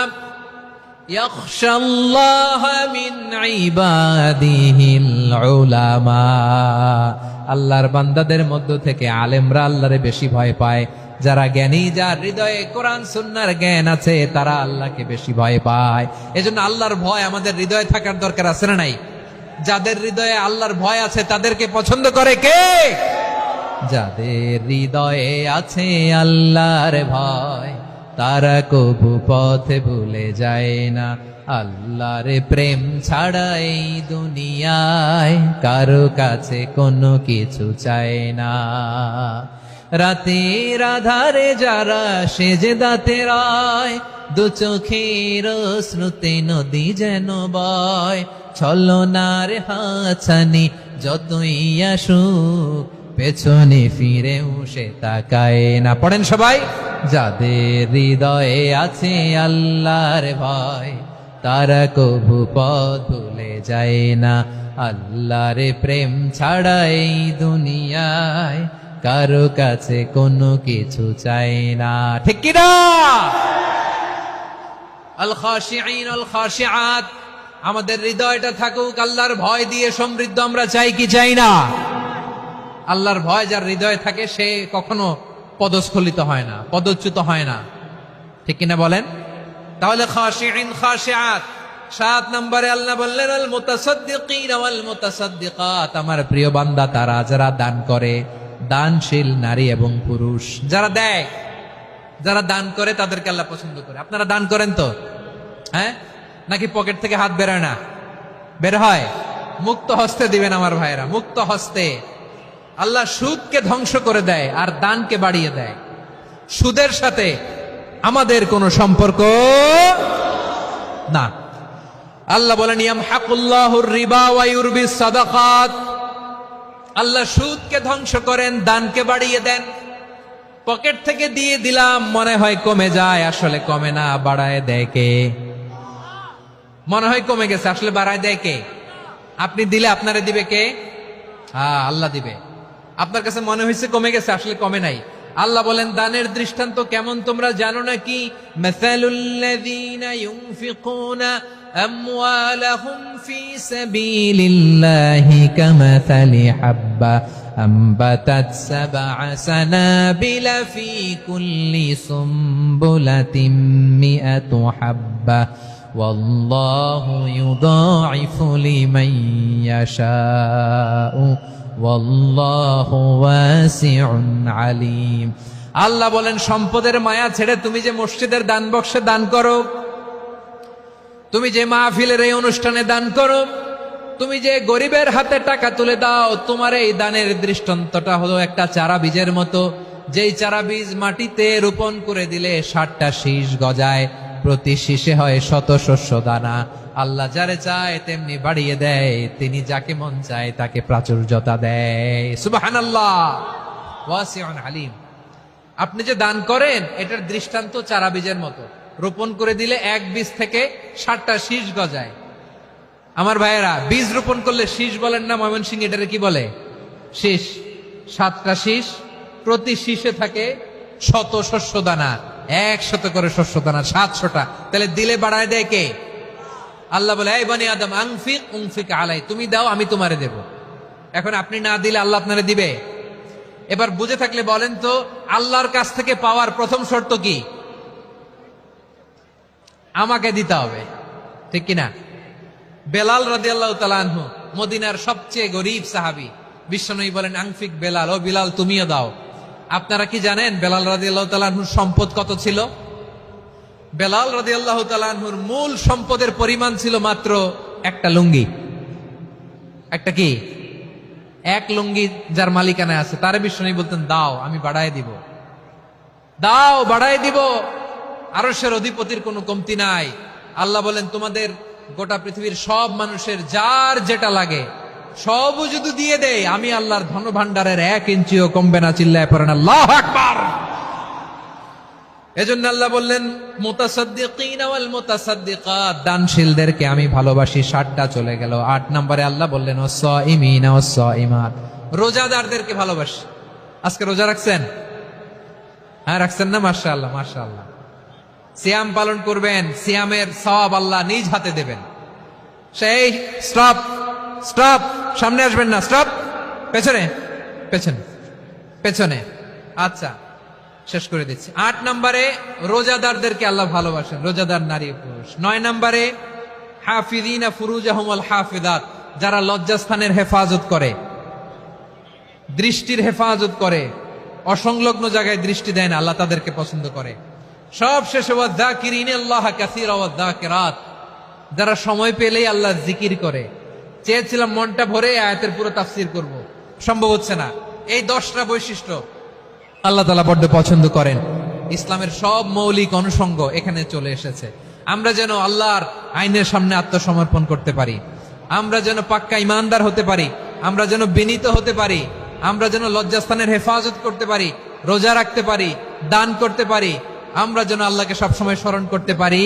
ইয়াখশাল্লাহ মিন ইবাদিহিল উলামা। আল্লাহর বান্দাদের মধ্য থেকে আলেমরা আল্লাহরে বেশি ভয় পায়। যারা জ্ঞানী, যার হৃদয়ে কোরআন সুন্নাহর জ্ঞান আছে, তারা আল্লাহকে বেশি ভয় পায়। এজন্য আল্লাহর ভয় আমাদের হৃদয়ে থাকার দরকার আছে না নাই? যাদের হৃদয়ে আল্লাহর ভয় আছে তাদেরকে পছন্দ করে কে? যাদের হৃদয়ে আছে আল্লাহর ভয়, তারা কবু পথে ভুলে যায় না। আল্লাহর প্রেম ছাড়া এই দুনিয়ায় কারো কাছে কোনো কিছু চায় না। রাতের আধারে যারা সেজদাতে রয়, দু চোখের শ্রুতে নদী যেন বয়। ছলনার হাছানি যতই আসুক, পেছনে ফিরেও সে তাকায় না। পড়েন সবাই। যাদের হৃদয়ে আছে আল্লাহর ভয়, তারা কবু পথ ভুলে যায় না। আল্লাহর প্রেম ছাড়া এই দুনিয়ায় কারো কাছে কোনো কিছু চাই না। ঠিক কি না? আল খাশিঈন আল খাশিআত, আমাদের হৃদয়টা থাকুক আল্লাহর ভয় দিয়ে সমৃদ্ধ। আমরা চাই কি চাই না? আল্লাহর ভয় যার হৃদয়ে থাকে সে কখনো পদস্খলিত হয় না, পদচ্যুত হয় না। ঠিক কিনা বলেন? তাহলে খাশিঈন খাশিআত। 7 নম্বরে আল্লাহ বললেন, আল মুতাসাদ্দিকিন ওয়াল মুতাসাদ্দিকাত, আমার প্রিয় বান্দা তারা যারা দান করে, দানশীল নারী এবং পুরুষ। যারা দেয়, যারা দান করে তাদেরকে আল্লাহ পছন্দ করে। আপনারা দান করেন তো? হ্যাঁ, নাকি পকেট থেকে হাত বেরোয় না? বের হয়। মুক্ত হস্তে দিবেন আমার ভাইরা, মুক্ত হস্তে। আল্লাহ সুদকে ধ্বংস করে দেয় আর দানকে বাড়িয়ে দেয়। সুদের সাথে আমাদের কোনো সম্পর্ক না। আল্লাহ বলেন ইয়ামহাকুল্লাহুর রিবা ওয়া ইউরবিস সাদাকাত, আল্লাহ সুদকে ধ্বংস করেন, দানকে বাড়িয়ে দেন। পকেট থেকে দিয়ে দিলাম, মনে হয় কমে যায়, আসলে কমে না, বাড়ায় দেয় কে? মনে হয় কমে গেছে, আসলে বাড়ায় দেয় কে? আপনি দিলে আপনারে দিবে কে? হ্যাঁ, আল্লাহ দিবে। আপনার কাছে মনে হয়েছে কমে গেছে, আসলে কমে নাই। আল্লাহ বলেন দানের দৃষ্টান্ত কেমন তোমরা জানো নাকি? মাসালুল্লাযীনা ইউনফিকুনা আমওয়ালাহুম ফি সাবিলিল্লাহি কামাসালি হাব্বা আম্বাতাত সাবআ সানাবিলা ফি কুল্লি সুমবুলাতিন মিআতু হাব্বা ওয়াল্লাহু ইউদাঈফু লিমান ইয়াশাউ ওয়াল্লাহু ওয়াসিউন আলীম। আল্লাহ বলেন সম্পদের মায়া ছেড়ে তুমি যে মসজিদের দান বক্সে দান করো, তুমি যে মাহফিলের এই অনুষ্ঠানে দান করো, তুমি যে গরিবের হাতে টাকা তুলে দাও, তোমার এই দানের দৃষ্টান্তটা হলো একটা চারা বীজের মতো। যেই চারা বীজ মাটিতে রোপণ করে দিলে 60টা শীষ গজায়, প্রতি শীষে হয় শত শস্য দানা। আল্লাহ যারে চায় তেমনি বাড়িয়ে দেয়, তিনি যাকে মন চায় তাকে প্রাচুর্যতা দেয়। সুবহানাল্লাহ, ওয়াসিউন আলীম। আপনি যে দান করেন এটার দৃষ্টান্ত চারা বীজের মতো, রোপণ করে দিলে এক বীজ থেকে 60টা শীষ গজায়। আমার ভাইয়েরা, বীজ রোপণ করলে শীষ বলেন না, ময়মনসিংহ এটারে কি বলে? শীষ। 7টা শীষ, প্রতি শীষে থাকে শত শস্য দানা, 100 করে শস্য দানা, 700টা। তাহলে দিলে বাড়ায় দেয় কে? আল্লাহ বলে এই বনি আদম আনফিক উনফিক আলাই, তুমি দাও আমি তোমারে দেব। এখন আপনি না দিলে আল্লাহ আপনারে দিবে? এবার বুঝে থাকলে বলেন তো, আল্লাহর কাছ থেকে পাওয়ার প্রথম শর্ত কি? আমাকে দিতে হবে, ঠিক কিনা? বেলাল রাদিয়াল্লাহু তাআলা আনহু, মদিনার সবচেয়ে গরীব সাহাবী, বিশ্বনবী বলেন আনফিক বেলাল, ও বিলাল তুমিও দাও। আপনারা কি জানেন বেলাল রাদিয়াল্লাহু তাআলা আনহুর সম্পদ কত ছিল? বেলাল রাদিয়াল্লাহু তাআলা আনহুর মূল সম্পদের পরিমাণ ছিল মাত্র একটা লুঙ্গি। একটা কি? এক লুঙ্গি যার মালিকানায় আছে, তারে বিশ্বনবী বলতেন দাও আমি বাড়ায় দিব, দাও বাড়ায় দিব। আরশের অধিপতির কোনো কমতি নাই। আল্লাহ বলেন তোমাদের গোটা পৃথিবীর সব মানুষের যার যেটা লাগে সবও যদি দিয়ে দেয়, আমি আল্লাহর ধন ভান্ডারের 1 ইঞ্চিও কমবে না। চিল্লায় পড়েন আল্লাহু আকবার। এজন্য আল্লাহ বললেন মুতাসাদ্দিকিনা ওয়াল মুতাসাদ্দিকাত, দানশীলদেরকে আমি ভালোবাসি। 60টা চলে গেল। 8 নম্বরে আল্লাহ বললেন ওয়াসসাইমিনা ওয়াসসাইমাত, রোজাদারদেরকে ভালোবাসি। আজকে রোজা রাখছেন? হ্যাঁ রাখছেন না? মাশাআল্লাহ মাশাআল্লাহ। সিয়াম পালন করবেন, সিয়ামের সওয়াব আল্লাহ নিজ হাতে দেবেন। সেই স্টপ স্টপ, সামনে আসবেন না, স্টপ, পেছনে পেছনে পেছনে। আচ্ছা শেষ করে দিচ্ছি। 8 নম্বরে রোজাদারদেরকে আল্লাহ ভালোবাসেন, রোজাদার নারী পুরুষ। 9 নম্বরে হাফিজিনা ফুরুজাহুম ওয়াল হাফিজাত, যারা লজ্জাস্থানের হেফাজত করে, দৃষ্টির হেফাজত করে, অসংলগ্ন জায়গায় দৃষ্টি দেয় না, আল্লাহ তাদেরকে পছন্দ করে। সব শেষে ওয়াযাকিরিনাল্লাহ কাসীরা ওয়াযাকিরাত, যারা সময় পেলেই আল্লাহ জিকির করে। চেয়েছিলাম মনটা ভরে আয়াতের পুরো তাফসীর করব, সম্ভব হচ্ছে না। এই 10টা বৈশিষ্ট্য আল্লাহ তাআলা বড্ড পছন্দ করেন। ইসলামের সব মৌলিক অনুষঙ্গ এখানে চলে এসেছে। আমরা যেন আল্লাহর আইনের সামনে আত্মসমর্পণ করতে পারি, আমরা যেন পাক্কা ইমানদার হতে পারি, আমরা যেন বিনীত হতে পারি, আমরা যেন লজ্জাস্থানের হেফাজত করতে পারি, রোজা রাখতে পারি, দান করতে পারি, আমরা যেন আল্লাহকে সবসময় স্মরণ করতে পারি।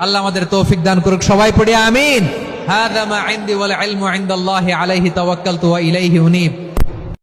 আল্লাহ আমাদের তৌফিক দান করুক। সবাই পড়ি আমিন। হাযা মা ইনদি ওয়াল ইলমু ইনদাল্লাহি আলাইহি তাওয়াক্কালতু ওয়া ইলাইহি উনীব।